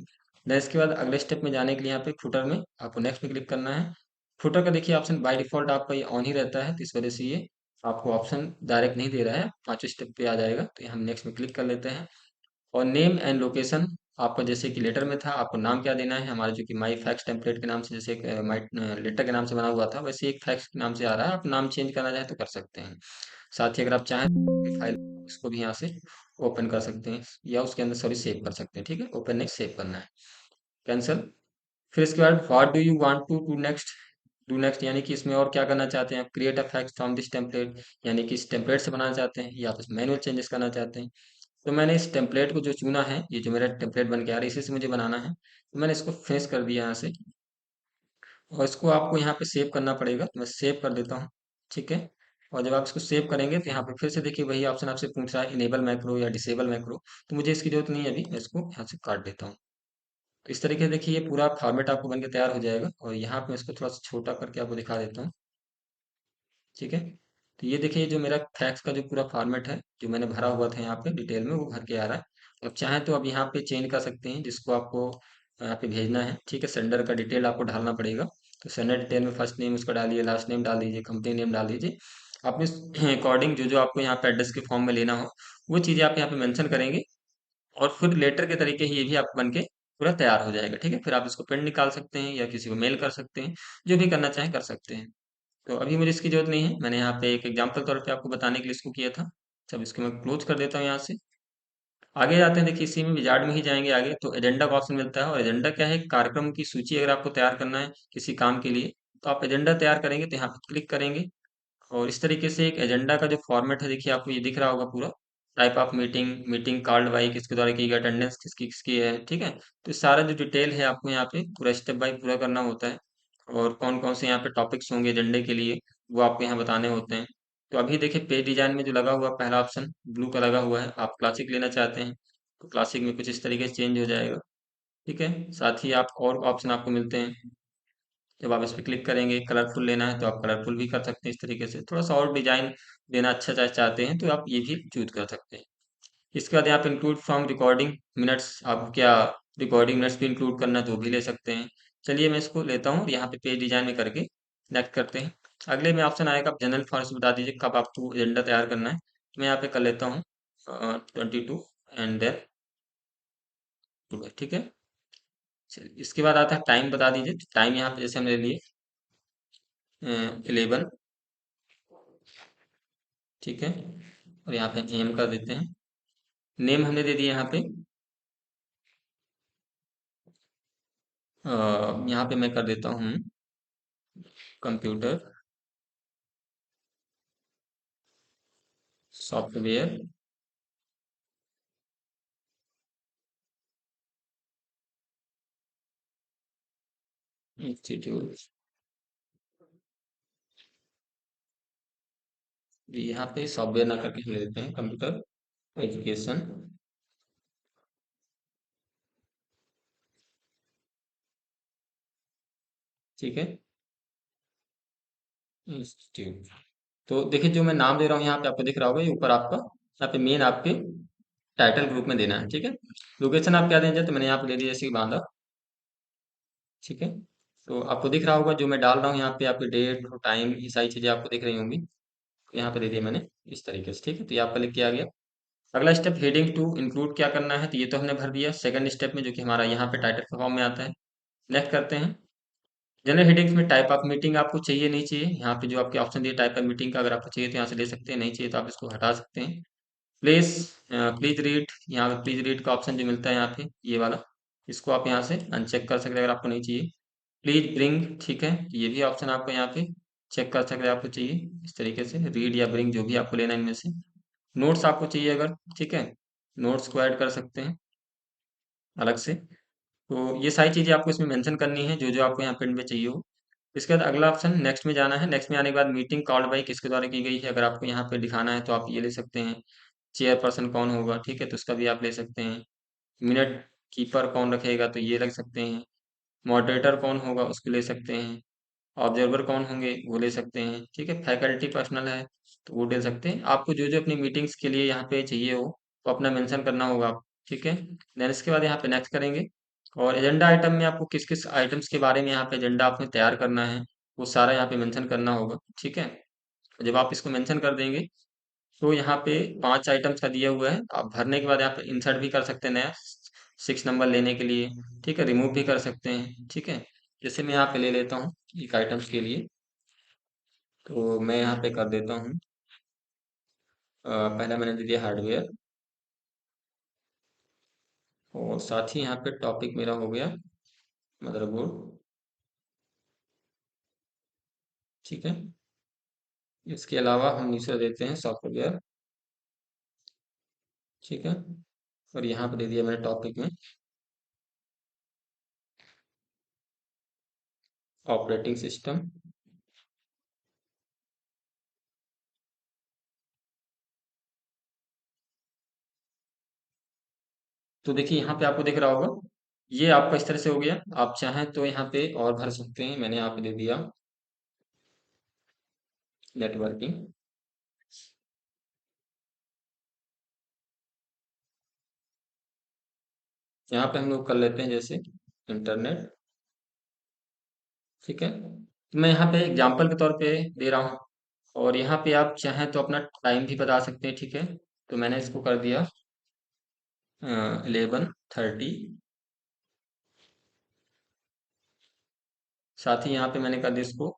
देन इसके बाद अगले स्टेप में जाने के लिए यहाँ पे फुटर में आपको नेक्स्ट पे क्लिक करना है। फुटर का देखिए ऑप्शन बाय डिफॉल्ट आपका ये ऑन ही रहता है, तो इस वजह से ये आपको ऑप्शन डायरेक्ट नहीं दे रहा है, पांचवें स्टेप पे आ जाएगा। तो हम नेक्स्ट में क्लिक कर लेते हैं, और नेम एंड लोकेशन आपका जैसे कि लेटर में था आपको नाम क्या देना है, हमारा जो कि माई फैक्स टेम्पलेट के नाम से, जैसे माई लेटर के नाम से बना हुआ था वैसे एक फैक्स के नाम से आ रहा है, आप नाम चेंज करना चाहें तो कर सकते हैं। साथ ही अगर आप चाहें तो फाइल इसको भी यहाँ से ओपन कर सकते हैं, या उसके अंदर सॉरी सेव कर सकते हैं, ठीक है। ओपन नेक्स्ट सेव करना है, कैंसिल। फिर इसके बाद what do you want to do next, do next यानी कि इसमें और क्या करना चाहते हैं आप, create a fact from this template, यानी कि इस टेम्पलेट से बनाना चाहते हैं या फिर मैनुअल चेंजेस करना चाहते हैं। तो मैंने इस टेम्पलेट को जो चुना है, ये जो मेरा टेम्पलेट बन के आ रहा है इसी से मुझे बनाना है, तो मैंने इसको फिनिश कर दिया यहाँ से, और इसको आपको यहाँ पे सेव करना पड़ेगा, तो मैं सेव कर देता हूँ, ठीक है। और जब आप इसको सेव करेंगे तो यहाँ पे फिर से देखिए वही ऑप्शन आपसे पूछ रहा है इनेबल मैक्रो या डिसेबल मैक्रो, तो मुझे इसकी जरूरत नहीं है अभी, मैं इसको यहाँ से काट देता हूँ। तो इस तरीके से देखिए ये पूरा फॉर्मेट आपको बनके तैयार हो जाएगा, और यहाँ पे मैं इसको थोड़ा सा छोटा करके आपको दिखा देता हूँ, ठीक है। तो ये देखिए जो मेरा फैक्स का जो पूरा फॉर्मेट है जो मैंने भरा हुआ था यहाँ पे डिटेल में वो भर के आ रहा है। अब चाहें तो अब यहाँ पे चेंज कर सकते हैं जिसको आपको यहाँ पे भेजना है, ठीक है। सेंडर का डिटेल आपको डालना पड़ेगा, तो सेंडर डिटेल में फर्स्ट नेम उसका डालिए, लास्ट नेम डाल दीजिए, कंपनी नेम डाल दीजिए, अपने अकॉर्डिंग जो जो आपको यहाँ पे एड्रेस के फॉर्म में लेना हो वो चीज़ें आप यहाँ पे मेंशन करेंगे, और फिर लेटर के तरीके ही ये भी आपको बन के पूरा तैयार हो जाएगा, ठीक है। फिर आप इसको प्रिंट निकाल सकते हैं या किसी को मेल कर सकते हैं, जो भी करना चाहें कर सकते हैं। तो अभी मुझे इसकी जरूरत नहीं है, मैंने यहाँ पे एक एग्जाम्पल तौर पे आपको बताने के लिए इसको किया था। जब इसको मैं क्लोज कर देता हूँ यहाँ से, आगे जाते हैं। देखिए इसी में विजार्ड में ही जाएंगे आगे, तो एजेंडा का ऑप्शन मिलता है, और एजेंडा क्या है, कार्यक्रम की सूची अगर आपको तैयार करना है किसी काम के लिए तो आप एजेंडा तैयार करेंगे, तो यहाँ पे क्लिक करेंगे, और इस तरीके से एक एजेंडा का जो फॉर्मेट है देखिए आपको ये दिख रहा होगा पूरा, type of meeting, meeting called by किसके द्वारा की गई, अटेंडेंस किसकी किसकी है, ठीक है। तो सारा जो डिटेल है आपको यहाँ पे पूरा स्टेप बाय पूरा करना होता है, और कौन कौन से यहाँ पे टॉपिक्स होंगे एजेंडे के लिए वो आपको यहाँ बताने होते हैं। तो अभी देखिए पेज डिजाइन में जो लगा हुआ पहला ऑप्शन ब्लू का लगा हुआ है, आप क्लासिक लेना चाहते हैं तो क्लासिक में कुछ इस तरीके से चेंज हो जाएगा, ठीक है। साथ ही आप और ऑप्शन आपको मिलते हैं, जब आप इस पर क्लिक करेंगे कलरफुल लेना है तो आप कलरफुल भी कर सकते हैं, इस तरीके से थोड़ा सा और डिजाइन देना अच्छा चाहते हैं तो आप ये भी चूज कर सकते हैं। इसके बाद यहाँ पे इंक्लूड फ्रॉम रिकॉर्डिंग मिनट्स, आप क्या रिकॉर्डिंग मिनट्स भी इंक्लूड करना है तो वो भी ले सकते हैं। चलिए मैं इसको लेता हूँ और यहाँ पे पेज डिजाइन में करके नेक्स्ट करते हैं। अगले में ऑप्शन आएगा आप जनरल फॉर्मेट बता दीजिए कब आपको एजेंडा तैयार करना है, तो मैं यहाँ पे कर लेता हूँ 22 एंड देन टुडे, ठीक है। चलिए, इसके बाद आता है टाइम, बता दीजिए टाइम। यहाँ पे जैसे हमने ले लिए 11, ठीक है। और यहाँ पे एम कर देते हैं। नेम हमने दे दिया यहाँ पे, यहाँ पे मैं कर देता हूँ कंप्यूटर सॉफ्टवेयर इंस्टीट्यूट। यहाँ पे सॉफ्टवेयर ना करके हम ले देते हैं कंप्यूटर एजुकेशन, ठीक है, इंस्टीट्यूट। तो देखिए जो मैं नाम दे रहा हूँ यहाँ पे आपको दिख रहा होगा, ये ऊपर आपका यहाँ पे मेन आपके टाइटल ग्रुप में देना है, ठीक है। लोकेशन आप क्या देंगे, तो मैंने यहाँ पे दे दिया जैसे कि बांदा, ठीक है। तो आपको दिख रहा होगा जो मैं डाल रहा हूँ यहाँ पे, आपकी डेट और टाइम, ये सारी चीज़ें आपको दिख रही होंगी। तो यहाँ पे दे दिया मैंने इस तरीके से, ठीक है। तो ये आपका लिख के आ गया। अगला स्टेप हेडिंग टू इंक्लूड क्या करना है, तो ये तो हमने भर दिया सेकंड स्टेप में, जो कि हमारा यहाँ पे टाइटल के फॉर्म में आता है। नेक्स्ट करते हैं जनरल हेडिंग्स में टाइप ऑफ मीटिंग आपको चाहिए नहीं चाहिए। यहाँ पे जो आपके ऑप्शन दिए टाइप ऑफ मीटिंग का, अगर आपको चाहिए तो यहाँ से ले सकते हैं, नहीं चाहिए तो आप इसको हटा सकते हैं। प्लीज प्लीज रीड, यहाँ पे प्लीज रीड का ऑप्शन जो मिलता है यहाँ पे ये वाला, इसको आप यहाँ से अनचेक कर सकते हैं अगर आपको नहीं चाहिए। प्लीज ब्रिंग, ठीक है, ये भी ऑप्शन आपको यहाँ पे चेक कर सकते हैं आपको चाहिए इस तरीके से, रीड या ब्रिंग जो भी आपको लेना है इनमें से। नोट्स आपको चाहिए अगर, ठीक है, नोट्स को ऐड कर सकते हैं अलग से। तो ये सारी चीज़ें आपको इसमें मेंशन करनी है जो जो आपको यहाँ प्रिंट में चाहिए हो। इसके बाद अगला ऑप्शन नेक्स्ट में जाना है। नेक्स्ट में आने के बाद मीटिंग कॉल्ड बाई किसके द्वारा की गई है, अगर आपको यहाँ पे दिखाना है तो आप ये ले सकते हैं। चेयरपर्सन कौन होगा, ठीक है, तो उसका भी आप ले सकते हैं। मिनट कीपर कौन रखेगा, तो ये रख सकते हैं। मॉडरेटर कौन होगा उसको ले सकते हैं। ऑब्जर्वर कौन होंगे वो ले सकते हैं, ठीक है। फैकल्टी पर्सनल है तो वो ले सकते हैं। आपको जो जो अपनी मीटिंग्स के लिए यहाँ पे चाहिए हो तो अपना मेंशन करना होगा आप, ठीक है। देन इसके बाद यहाँ पे नेक्स्ट करेंगे। और एजेंडा आइटम में आपको किस किस आइटम्स के बारे में यहाँ पे एजेंडा आपने तैयार करना है वो सारा यहाँ पे मेंशन करना होगा, ठीक है। जब आप इसको मेंशन कर देंगे तो यहाँ पे 5 आइटम्स का दिया हुआ है, आप भरने के बाद यहाँ पे इंसर्ट भी कर सकते हैं नया 6 नंबर लेने के लिए, ठीक है, रिमूव भी कर सकते हैं, ठीक है। जैसे मैं यहाँ पे ले लेता हूँ एक आइटम्स के लिए, तो मैं यहाँ पे कर देता हूँ पहला मैंने दे दिया हार्डवेयर, और साथ ही यहाँ पे टॉपिक मेरा हो गया मदरबोर्ड, ठीक है। इसके अलावा हम नीचे देते हैं सॉफ्टवेयर, ठीक है। और यहाँ पे दे दिया मैंने टॉपिक में ऑपरेटिंग सिस्टम। तो देखिए यहाँ पे आपको दिख रहा होगा, ये आपका इस तरह से हो गया। आप चाहें तो यहाँ पे और भर सकते हैं, मैंने यहाँ पे दे दिया नेटवर्किंग। यहाँ पे हम लोग कर लेते हैं जैसे इंटरनेट, ठीक है। तो मैं यहाँ पे एग्जाम्पल के तौर पे दे रहा हूँ, और यहाँ पे आप चाहें तो अपना टाइम भी बता सकते हैं, ठीक है। तो मैंने इसको कर दिया 11:30। साथ ही यहाँ पे मैंने कर दिया इसको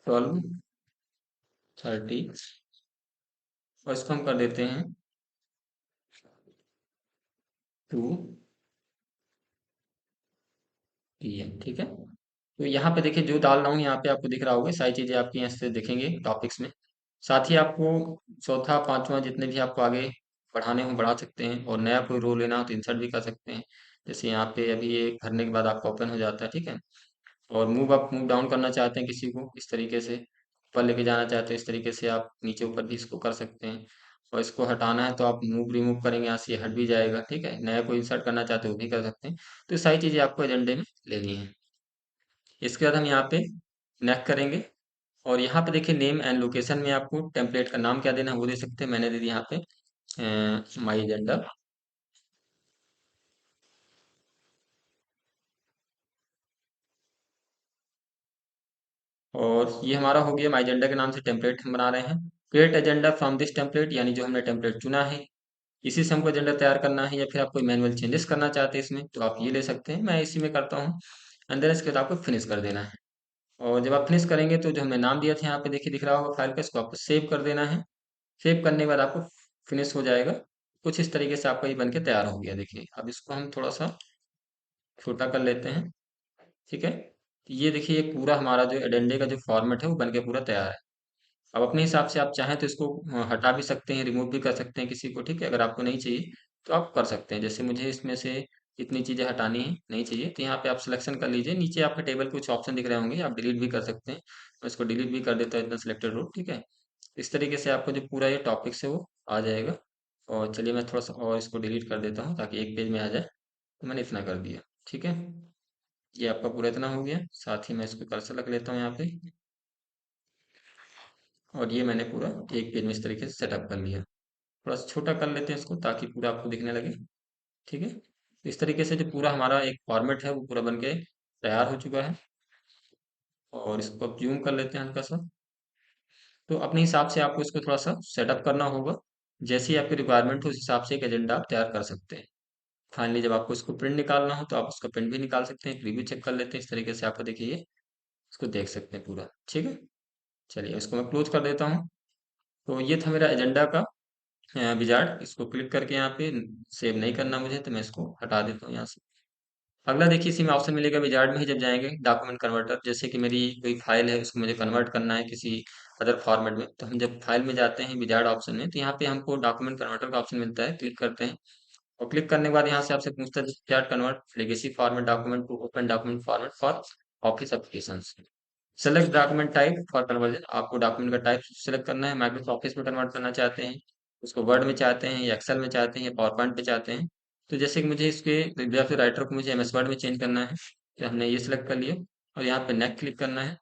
12:30, और इसको हम कर देते हैं 2 PM, ठीक है। तो यहाँ पे देखिए जो डाल रहा हूँ यहाँ पे आपको दिख रहा होगा, सारी चीज़ें आपकी यहाँ से दिखेंगे टॉपिक्स में। साथ ही आपको चौथा पांचवा जितने भी आपको आगे बढ़ाने हो बढ़ा सकते हैं, और नया कोई रोल लेना हो तो इंसर्ट भी कर सकते हैं। जैसे यहाँ पे अभी ये भरने के बाद आपका ओपन हो जाता है, ठीक है। और मूव अप मूव डाउन करना चाहते हैं किसी को इस तरीके से, ऊपर लेके जाना चाहते हैं इस तरीके से आप नीचे ऊपर भी इसको कर सकते हैं। और इसको हटाना है तो आप मूव रिमूव करेंगे, यहाँ से ये हट भी जाएगा, ठीक है। नया कोई इंसर्ट करना चाहते हो वो भी कर सकते हैं। तो ये सारी चीज़ें आपको एजेंडे में लेनी है। इसके बाद हम यहाँ पे नेक्स्ट करेंगे। और यहाँ पे देखिए नेम एंड लोकेशन में आपको टेम्पलेट का नाम क्या देना है वो दे सकते हैं। मैंने दे दिया यहाँ पे माई एजेंडा। और ये हमारा हो गया माई एजेंडा के नाम से टेम्पलेट हम बना रहे हैं। Create agenda from this template, यानी जो हमने टेम्पलेट चुना है इसी से हमको एजेंडा तैयार करना है, या फिर आप कोई मैनुअल चेंजेस करना चाहते हैं इसमें तो आप ये ले सकते हैं। मैं इसी में करता हूँ। अंदर इसके बाद आपको फिनिश कर देना है। और जब आप फिनिश करेंगे तो जो हमने नाम दिया था यहाँ पे देखिए दिख रहा होगा फाइल का, इसको आपको सेव कर देना है। सेव करने के बाद आपको फिनिश हो जाएगा। कुछ इस तरीके से आपका ये बन के तैयार हो गया। देखिए अब इसको हम थोड़ा सा छोटा कर लेते हैं। ठीक है, ये देखिए ये पूरा हमारा जो एडेंडे का जो फॉर्मेट है वो बन के पूरा तैयार है। अब अपने हिसाब से आप चाहें तो इसको हटा भी सकते हैं, रिमूव भी कर सकते हैं किसी को। ठीक है, अगर आपको नहीं चाहिए तो आप कर सकते हैं। जैसे मुझे इसमें से इतनी चीज़ें हटानी है, नहीं चाहिए तो यहाँ पे आप सिलेक्शन कर लीजिए। नीचे आपके टेबल कुछ ऑप्शन दिख रहे होंगे, आप डिलीट भी कर सकते हैं। मैं इसको डिलीट भी कर देता हूँ, इतना सिलेक्टेड रो। ठीक है, इस तरीके से आपको जो पूरा ये टॉपिक है वो आ जाएगा। और चलिए मैं थोड़ा सा और इसको डिलीट कर देता हूँ ताकि एक पेज में आ जाए। तो मैंने इतना कर दिया। ठीक है, ये आपका पूरा इतना हो गया। साथ ही मैं इसको कर्सर रख लेता हूँ यहाँ पे। और ये मैंने पूरा एक पेज में इस तरीके से सेटअप कर लिया। थोड़ा सा छोटा कर लेते हैं इसको ताकि पूरा आपको दिखने लगे। ठीक है, तो इस तरीके से जो पूरा हमारा एक फॉर्मेट है वो पूरा बन के तैयार हो चुका है। और इसको अब जूम कर लेते हैं हल्का सा। तो अपने हिसाब से आपको इसको थोड़ा सा सेटअप करना होगा। जैसी आपकी रिक्वायरमेंट हो उस हिसाब से एक एजेंडा आप तैयार कर सकते हैं। फाइनली जब आपको इसको प्रिंट निकालना हो तो आप उसका प्रिंट भी निकाल सकते हैं। प्रीव्यू चेक कर लेते हैं। इस तरीके से आपको देखिए इसको देख सकते हैं पूरा। ठीक है, चलिए इसको मैं क्लोज कर देता हूँ। तो ये था मेरा एजेंडा का विजार्ड। इसको क्लिक करके यहाँ पे सेव नहीं करना मुझे, तो मैं इसको हटा देता हूँ यहाँ से। अगला देखिए इसी में ऑप्शन मिलेगा विजार्ड में ही जब जाएंगे डॉक्यूमेंट कन्वर्टर। जैसे कि मेरी कोई फाइल है उसको मुझे कन्वर्ट करना है किसी अदर फॉर्मेट में, तो हम जब फाइल में जाते हैं विजार्ड ऑप्शन में तो यहाँ पे हमको डॉक्यूमेंट कन्वर्टर का ऑप्शन मिलता है। क्लिक करते हैं और क्लिक करने के बाद यहाँ से आपसे पूछता है wizard convert legacy format document to open document format for office applications. Select document type for conversion, आपको डॉक्यूमेंट का टाइप सेलेक्ट करना है। माइक्रोसॉफ्ट ऑफिस में कन्वर्ट करना चाहते हैं, उसको वर्ड में चाहते हैं या एक्सेल में चाहते हैं या पावर पॉइंट पे चाहते हैं। तो जैसे कि मुझे इसके या फिर राइटर को मुझे एमएस वर्ड में चेंज करना है, तो हमने ये सिलेक्ट कर लिया और यहाँ पे नेक्स्ट क्लिक करना है।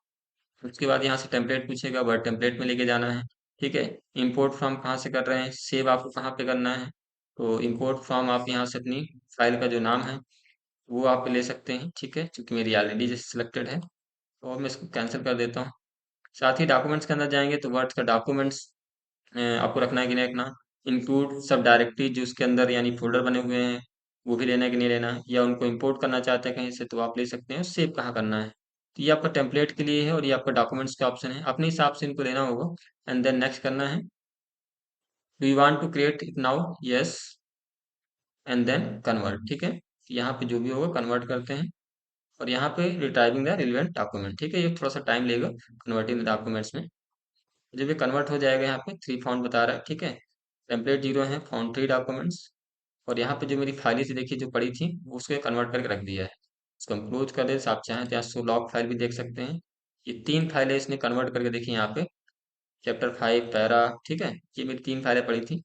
उसके बाद यहाँ से टेम्पलेट पूछेगा, वर्ड टेम्पलेट में लेके जाना है। ठीक है, इंपोर्ट फ्रॉम कहाँ से कर रहे हैं, सेव आपको कहाँ पे करना है। तो इंपोर्ट फ्रॉम आप यहाँ से अपनी फाइल का जो नाम है वो आप ले सकते हैं। ठीक है, क्योंकि मेरी ऑलरेडी जैसे सिलेक्टेड है और मैं इसको कैंसिल कर देता हूँ। साथ ही डॉक्यूमेंट्स के अंदर जाएंगे तो वर्ड्स का डॉक्यूमेंट्स आपको रखना है कि नहीं रखना। इंक्लूड सब डायरेक्टरी जो उसके अंदर यानी फोल्डर बने हुए हैं वो भी लेना है कि नहीं लेना, या उनको इंपोर्ट करना चाहते हैं कहीं से तो आप ले सकते हैं। सेव कहाँ करना है, तो ये आपका टेम्पलेट के लिए है और ये आपका डॉक्यूमेंट्स का ऑप्शन है। अपने हिसाब से इनको लेना होगा। एंड देन नेक्स्ट करना है। Do you want to create it now, yes, and then convert. ठीक है, यहाँ पे जो भी होगा कन्वर्ट करते हैं और यहाँ पे रिट्राइविंग द रिलेवेंट डॉक्यूमेंट। ठीक है, ये थोड़ा सा टाइम लेगा कन्वर्टिंग द डॉक्यूमेंट्स में। जब ये कन्वर्ट हो जाएगा यहाँ पे 3 फॉन्ट बता रहा है। ठीक है, टेम्पलेट 0 है, फॉन्ट 3 डॉक्यूमेंट्स। और यहाँ पे जो मेरी फाइलें थी देखिए जो पड़ी थी वो उसको कन्वर्ट करके रख दिया है। इसको हम क्लोज कर दें। आप चाहें तो यहाँ सो लॉग फाइल भी देख सकते हैं। ये 3 फाइलें इसने कन्वर्ट करके देखिए यहाँ पे चैप्टर 5 पैरा। ठीक है, ये मेरी 3 फाइलें पड़ी थी।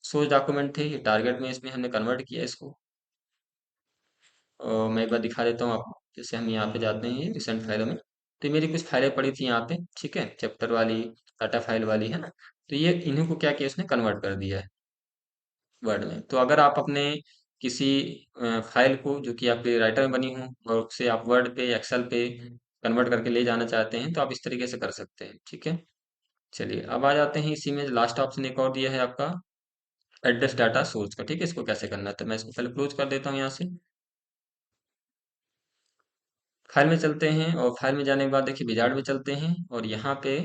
सोर्स डॉक्यूमेंट थे, ये टारगेट में इसमें हमने कन्वर्ट किया इसको। और मैं एक बार दिखा देता हूँ आपको। जैसे हम यहाँ पे जाते हैं रिसेंट फाइलों में, तो मेरी कुछ फाइलें पड़ी थी यहाँ पे। ठीक है, चैप्टर वाली, डाटा फाइल वाली है ना। तो ये इन्हीं को क्या किया इसने कन्वर्ट कर दिया है वर्ड में। तो अगर आप अपने किसी फाइल को जो कि आपके राइटर में बनी हो और उसे आप वर्ड पे एक्सेल पे कन्वर्ट करके ले जाना चाहते हैं तो आप इस तरीके से कर सकते हैं। ठीक है, चलिए अब आ जाते हैं इसी में लास्ट ऑप्शन एक और दिया है आपका एड्रेस डाटा सोर्स का। ठीक है, इसको कैसे करना है तो मैं इसको पहले क्लोज कर देता हूँ यहाँ से। फाइल में चलते हैं और फाइल में जाने के बाद देखिए विजार्ड में चलते हैं और यहाँ पे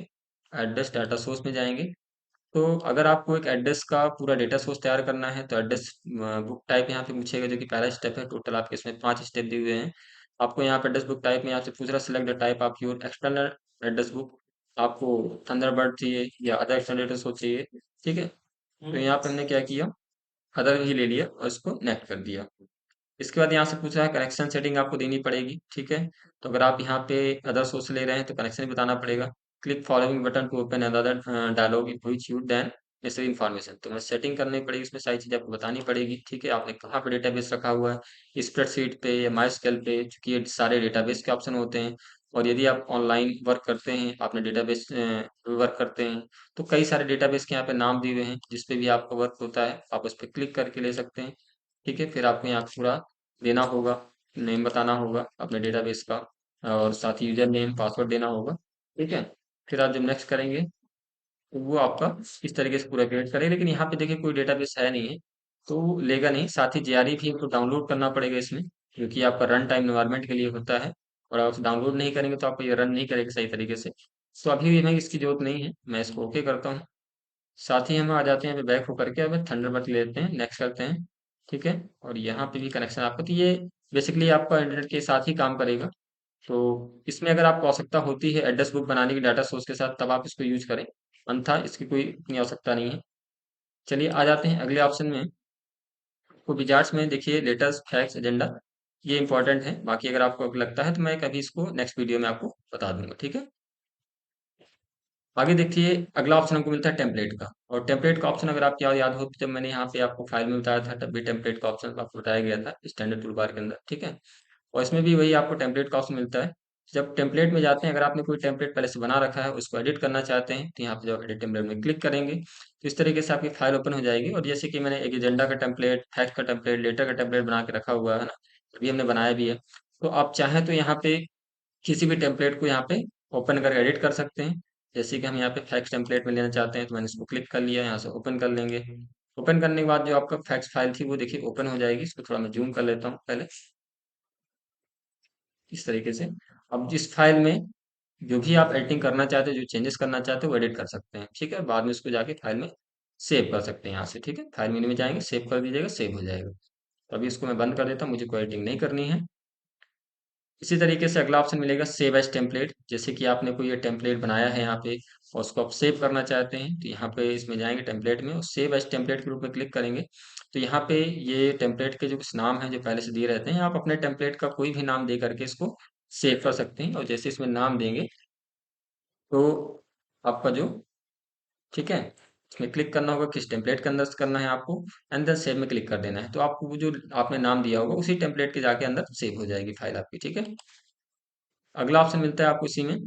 एड्रेस डाटा सोर्स में जाएंगे। तो अगर आपको एक एड्रेस का पूरा डेटा सोर्स तैयार करना है तो एड्रेस बुक टाइप यहाँ पे पूछेगा, जो कि पहला स्टेप है। टोटल आपके इसमें 5 स्टेप दिए हुए हैं। आपको यहाँ पे एड्रेस बुक टाइप में यहाँ से पूछ रहा select the type of your external address book. आपको थंडरबर्ड चाहिए या अदर एक्सटर्नल एड्रेस बुक चाहिए। ठीक है, तो यहाँ पे हमने क्या किया, अदर ही ले लिया और इसको नेक्स्ट कर दिया। इसके बाद यहाँ से पूछ रहा है कनेक्शन सेटिंग आपको देनी पड़ेगी। ठीक है, तो अगर आप यहाँ पे अदर सोर्स ले रहे हैं तो कनेक्शन भी बताना पड़ेगा। Click following button to open other dialogue in which you then necessary information, तो मैं सेटिंग करनी पड़ेगी, इसमें सारी चीज़ें आपको बतानी पड़ेगी। ठीक है, आपने कहाँ पे डेटाबेस रखा हुआ है, स्प्रेडशीट पे या माइस्क्ल पे, चूंकि ये सारे डेटाबेस के ऑप्शन होते हैं। और यदि आप ऑनलाइन वर्क करते हैं, आपने डेटाबेस वर्क करते हैं, तो कई सारे डेटाबेस के यहाँ पे नाम दिए हुए हैं जिस पे भी आपका वर्क होता है, आप उस पर क्लिक करके ले सकते हैं। ठीक है, फिर आपको यहाँ पूरा देना होगा, नेम बताना होगा अपने डेटाबेस का और साथ ही यूजर नेम पासवर्ड देना होगा। ठीक है, फिर आप जब नेक्स्ट करेंगे तो वो आपका इस तरीके से पूरा क्रिएट करेगा। लेकिन यहाँ पे देखिए कोई डेटाबेस है नहीं है, तो लेगा नहीं। साथ ही जेआरई भी आपको डाउनलोड करना पड़ेगा इसमें, क्योंकि आपका रन टाइम एनवायरनमेंट के लिए होता है। और आप डाउनलोड नहीं करेंगे तो आपको ये रन नहीं करेगा सही तरीके से। तो अभी हमें इसकी जरूरत नहीं है, मैं इसको ओके करता हूँ। साथ ही हम आ जाते हैं, बैक होकर के अब थंडरबर्ड लेते हैं, नेक्स्ट करते हैं। ठीक है, और यहाँ पे भी कनेक्शन आपका, तो ये बेसिकली आपका इंटरनेट के साथ ही काम करेगा। तो इसमें अगर आपको आवश्यकता होती है एड्रेस बुक बनाने की डाटा सोर्स के साथ, तब आप इसको यूज करें, अन्यथा इसकी कोई इतनी आवश्यकता नहीं है। चलिए आ जाते हैं अगले ऑप्शन में। तो विजार्ड्स में देखिए लेटेस्ट फैक्ट्स एजेंडा, ये इंपॉर्टेंट है। बाकी अगर आपको लगता है तो मैं कभी इसको नेक्स्ट वीडियो में आपको बता दूंगा। ठीक है, आगे देखिए अगला ऑप्शन हमको मिलता है टेम्पलेट का। और टेम्पलेट का ऑप्शन अगर आपको याद हो तो जब मैंने यहाँ पे आपको फाइल में बताया था, तब भी टेम्पलेट का ऑप्शन आपको बताया गया था स्टैंडर्ड टूल बार के अंदर। ठीक है, और इसमें भी वही आपको टेम्पलेट का ऑप्शन मिलता है। जब टेम्पलेट में जाते हैं, अगर आपने कोई टेम्पलेट पहले से बना रखा है, उसको एडिट करना चाहते हैं, तो यहाँ पे जब एडिट टेम्पलेट में क्लिक करेंगे तो इस तरीके से आपकी फाइल ओपन हो जाएगी। और जैसे कि मैंने एक एजेंडा का टेम्पलेट, फैक्ट का टेम्पलेट, लेटर का टेम्पलेट बना के रखा हुआ है ना, अभी हमने बनाया भी है। तो आप चाहें तो यहाँ पे किसी भी टेम्पलेट को यहाँ पे ओपन करके एडिट कर सकते हैं। जैसे कि हम यहाँ पे फैक्स टेम्पलेट में लेना चाहते हैं, तो मैंने इसको क्लिक कर लिया, यहाँ से ओपन कर लेंगे। ओपन करने के बाद जो आपका फैक्स फाइल थी वो देखिए ओपन हो जाएगी। इसको थोड़ा मैं जूम कर लेता हूँ पहले, इस तरीके से। अब जिस फाइल में जो भी आप एडिटिंग करना चाहते हो, जो चेंजेस करना चाहते हो, वो एडिट कर सकते हैं। ठीक है, बाद में उसको जाके फाइल में सेव कर सकते हैं यहाँ से। ठीक है, फाइल मेन्यू में जाएंगे, सेव कर दीजिएगा, सेव हो जाएगा। तो अभी इसको मैं बंद कर देता हूँ, मुझे कोई एडिटिंग नहीं करनी है। इसी तरीके से अगला ऑप्शन मिलेगा सेव एज टेम्पलेट। जैसे कि आपने कोई ये टेम्पलेट बनाया है यहाँ पे और उसको आप सेव करना चाहते हैं, तो यहाँ पे इसमें जाएंगे टेम्पलेट में और सेव एज टेम्पलेट के रूप में क्लिक करेंगे। तो यहाँ पे ये टेम्पलेट के जो कुछ नाम है जो पहले से दिए रहते हैं, आप अपने टेम्पलेट का कोई भी नाम दे करके इसको सेव कर सकते हैं। और जैसे इसमें नाम देंगे तो आपका जो, ठीक है, इसमें क्लिक करना होगा, किस टेम्पलेट के अंदर से करना है आपको, एंड देन सेव में क्लिक कर देना है। तो आपको वो जो आपने नाम दिया होगा उसी टेम्पलेट के जाके अंदर सेव हो जाएगी फाइल आपकी। ठीक है, अगला ऑप्शन मिलता है आपको इसी में,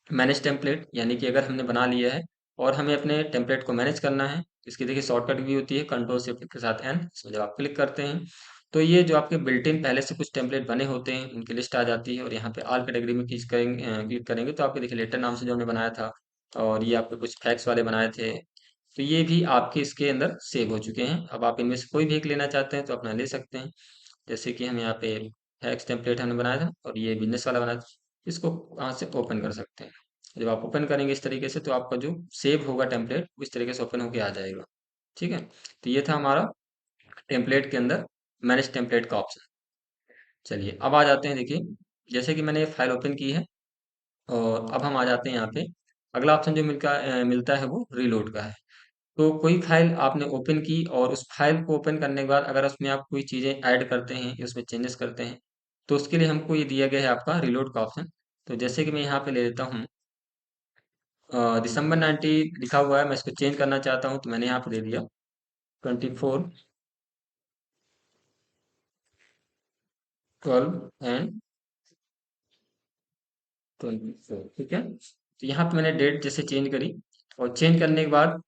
मैनेज टेम्पलेट। यानी कि अगर हमने बना लिया है और हमें अपने टेम्पलेट को मैनेज करना है, इसकी देखिए शॉर्टकट भी होती है कंट्रोल शिफ्ट के साथ एन। इसमें जब आप क्लिक करते हैं तो ये जो आपके बिल्ट इन पहले से कुछ टेम्पलेट बने होते हैं उनकी लिस्ट आ जाती है। और यहाँ पे ऑल कैटेगरी में क्लिक करेंगे तो आपके देखिए लेटर नाम से जो हमने बनाया था, और ये आपके कुछ फैक्स वाले बनाए थे, तो ये भी आपके इसके अंदर सेव हो चुके हैं। अब आप इनमें से कोई भी एक लेना चाहते हैं तो अपना ले सकते हैं। जैसे कि हम यहाँ पे फैक्स टेम्पलेट हमने बनाया था और ये बिजनेस वाला बनाया था, इसको वहाँ से ओपन कर सकते हैं। जब आप ओपन करेंगे इस तरीके से तो आपका जो सेव होगा टेम्पलेट इस तरीके से ओपन होके आ जाएगा। ठीक है, तो ये था हमारा टेम्पलेट के अंदर मैनेज टेम्पलेट का ऑप्शन। चलिए अब आ जाते हैं, देखिए जैसे कि मैंने ये फाइल ओपन की है और अब हम आ जाते हैं यहाँ पे। अगला ऑप्शन जो मिलता है वो रीलोड का है। तो कोई फाइल आपने ओपन की और उस फाइल को ओपन करने के बाद अगर उसमें आप कोई चीज़ें ऐड करते हैं या उसमें चेंजेस करते हैं, तो उसके लिए हमको ये दिया गया है आपका रीलोड का ऑप्शन। तो जैसे कि मैं यहाँ पे ले लेता हूँ, दिसंबर 19 लिखा हुआ है, मैं इसको चेंज करना चाहता हूँ, तो मैंने यहाँ पे दे दिया 24/12/24। ठीक है, तो यहाँ पे मैंने डेट जैसे चेंज करी, और चेंज करने के बाद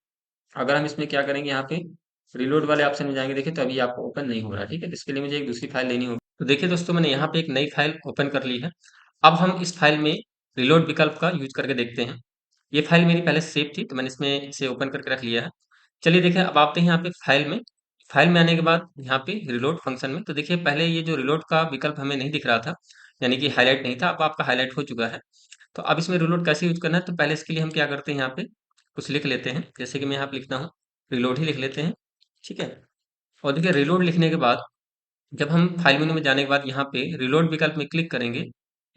अगर हम इसमें क्या करेंगे, यहाँ पे रिलोड वाले ऑप्शन में जाएंगे, देखिए तो अभी आपको ओपन नहीं हो रहा। ठीक है, तो इसके लिए मुझे एक दूसरी फाइल लेनी होगी। तो देखिए दोस्तों, मैंने यहाँ पे एक नई फाइल ओपन कर ली है। अब हम इस फाइल में रिलोड विकल्प का यूज करके देखते हैं। ये फाइल मेरी पहले सेव थी तो मैंने इसमें इसे ओपन करके रख लिया है। चलिए देखिए, अब आते हैं यहाँ पे फाइल में आने के बाद यहाँ पे रिलोड फंक्शन में। तो देखिए पहले ये जो रिलोड का विकल्प हमें नहीं दिख रहा था, यानी कि हाईलाइट नहीं था, अब आपका हाईलाइट हो चुका है। तो अब इसमें रिलोड कैसे यूज करना है, तो पहले इसके लिए हम क्या करते हैं, यहाँ पे कुछ लिख लेते हैं। जैसे कि मैं यहाँ पे लिखता हूँ, रिलोड ही लिख लेते हैं। ठीक है, और देखिए रिलोड लिखने के बाद जब हम फाइल मेनू में जाने के बाद यहाँ पे रिलोड विकल्प में क्लिक करेंगे,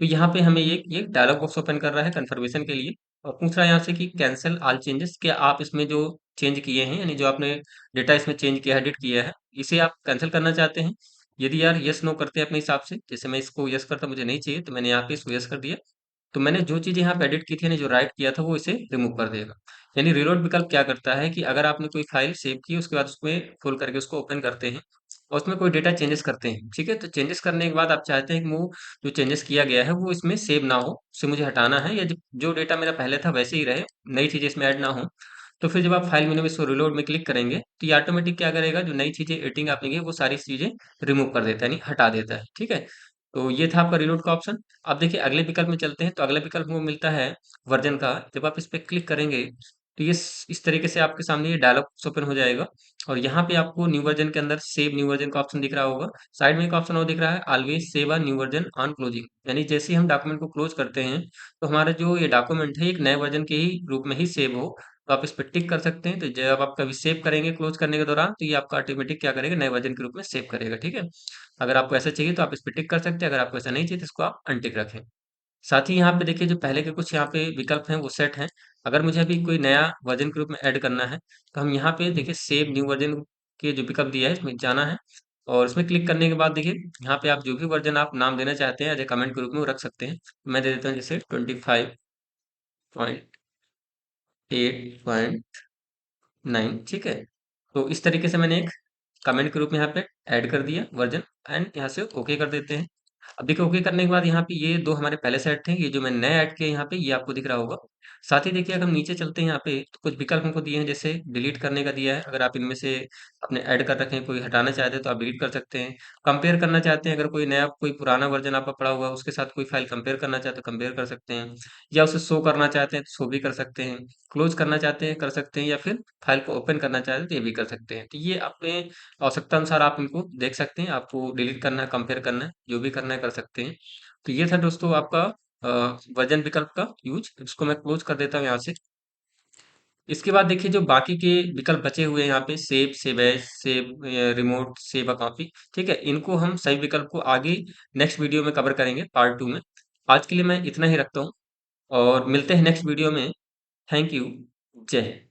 तो यहाँ पे हमें ये डायलॉग बॉक्स ओपन कर रहा है कन्फर्मेशन के लिए, और पूछ रहा है यहाँ से कि कैंसिल ऑल चेंजेस, क्या आप इसमें जो चेंज किए हैं, यानी जो आपने डेटा इसमें चेंज किया है, एडिट किया है, इसे आप कैंसिल करना चाहते हैं। यदि यार यस नो करते हैं अपने हिसाब से, जैसे मैं इसको यस करता, मुझे नहीं चाहिए, तो मैंने यहाँ पे इसको यस कर दिया। तो मैंने जो चीज़ यहाँ पे एडिट की थी, यानी जो राइट किया था, वो इसे रिमूव कर देगा। यानी रिलोड विकल्प क्या करता है कि अगर आपने कोई फाइल सेव की, उसके बाद उसमें खोल करके उसको ओपन करते हैं और उसमें कोई डेटा चेंजेस करते हैं, ठीक है, तो चेंजेस करने के बाद आप चाहते हैं कि वो जो चेंजेस किया गया है वो इसमें सेव ना हो, उसे मुझे हटाना है, या जो डेटा मेरा पहले था वैसे ही रहे, नई चीज़ें इसमें ऐड ना हो। तो फिर जब आप फाइल मेनू में इसको रिलोड में क्लिक करेंगे तो ये ऑटोमेटिक क्या करेगा, जो नई चीज़ें एडिटिंग आपने की वो सारी चीज़ें रिमूव कर देता है, यानी हटा देता है। ठीक है, तो ये था आपका रिलोड का ऑप्शन। अब देखिए अगले विकल्प में चलते हैं, तो अगले विकल्प में मिलता है वर्जन का। जब आप इस पे क्लिक करेंगे तो ये इस तरीके से आपके सामने ये डायलॉग ओपन हो जाएगा और यहाँ पे आपको न्यू वर्जन के अंदर सेव न्यू वर्जन का ऑप्शन दिख रहा होगा। साइड में एक ऑप्शन और दिख रहा है, always save a new version on closing, यानी जैसे ही हम डॉक्यूमेंट को क्लोज करते हैं तो हमारा जो ये डॉक्यूमेंट है एक नए वर्जन के ही रूप में ही सेव हो। तो आप इस पे टिक कर सकते हैं। तो जब आप कभी सेव करेंगे क्लोज करने के दौरान तो ये आपका ऑटोमेटिक क्या करेगा, नए वर्जन के रूप में सेव करेगा। ठीक है, अगर आपको ऐसा चाहिए तो आप इस पे टिक कर सकते हैं, अगर आपको ऐसा नहीं चाहिए तो इसको आप अनटिक रखें। साथ ही यहाँ पे देखिए जो पहले के कुछ यहाँ पे विकल्प हैं वो सेट हैं। अगर मुझे अभी कोई नया वर्जन के रूप में ऐड करना है तो हम यहाँ पे देखिए सेव न्यू वर्जन के जो विकल्प दिया है इसमें जाना है और इसमें क्लिक करने के बाद देखिए यहाँ पे आप जो भी वर्जन आप नाम देना चाहते हैं एज ए कमेंट के रूप में वो रख सकते हैं। मैं दे देता हूँ जैसे 25.8.9। ठीक है, तो इस तरीके से मैंने एक कमेंट के रूप में यहाँ पे ऐड कर दिया वर्जन एंड यहाँ से ओके कर देते हैं। अब देखिए ओके करने के बाद यहाँ पे ये 2 हमारे पहले सेट थे, ये जो मैंने नए ऐड किए यहाँ पे ये आपको दिख रहा होगा। साथ ही देखिए अगर हम नीचे चलते हैं यहाँ पे तो कुछ विकल्प हमको दिए हैं, जैसे डिलीट करने का दिया है। अगर आप इनमें से अपने ऐड कर रखे हैं, कोई हटाना चाहते हैं तो आप डिलीट कर सकते हैं। कंपेयर करना चाहते हैं, अगर कोई नया कोई पुराना वर्जन आपका पड़ा हुआ है उसके साथ कोई फाइल कंपेयर करना चाहते हैं तो कंपेयर कर सकते हैं, या उसे शो करना चाहते हैं तो शो भी कर सकते हैं, क्लोज करना चाहते हैं कर सकते हैं, या फिर फाइल को ओपन करना चाहते हैं तो ये भी कर सकते हैं। तो ये अपने आवश्यकता अनुसार आप इनको देख सकते हैं, आपको डिलीट करना है, कंपेयर करना है, जो भी करना है कर सकते हैं। तो ये था दोस्तों आपका वर्जन विकल्प का यूज। इसको मैं क्लोज कर देता हूँ यहाँ से। इसके बाद देखिए जो बाकी के विकल्प बचे हुए हैं यहाँ पे save, save as, save remote, save a copy. ठीक है, इनको हम सही विकल्प को आगे नेक्स्ट वीडियो में कवर करेंगे पार्ट 2 में। आज के लिए मैं इतना ही रखता हूँ और मिलते हैं नेक्स्ट वीडियो में। Thank you. जय हिंद।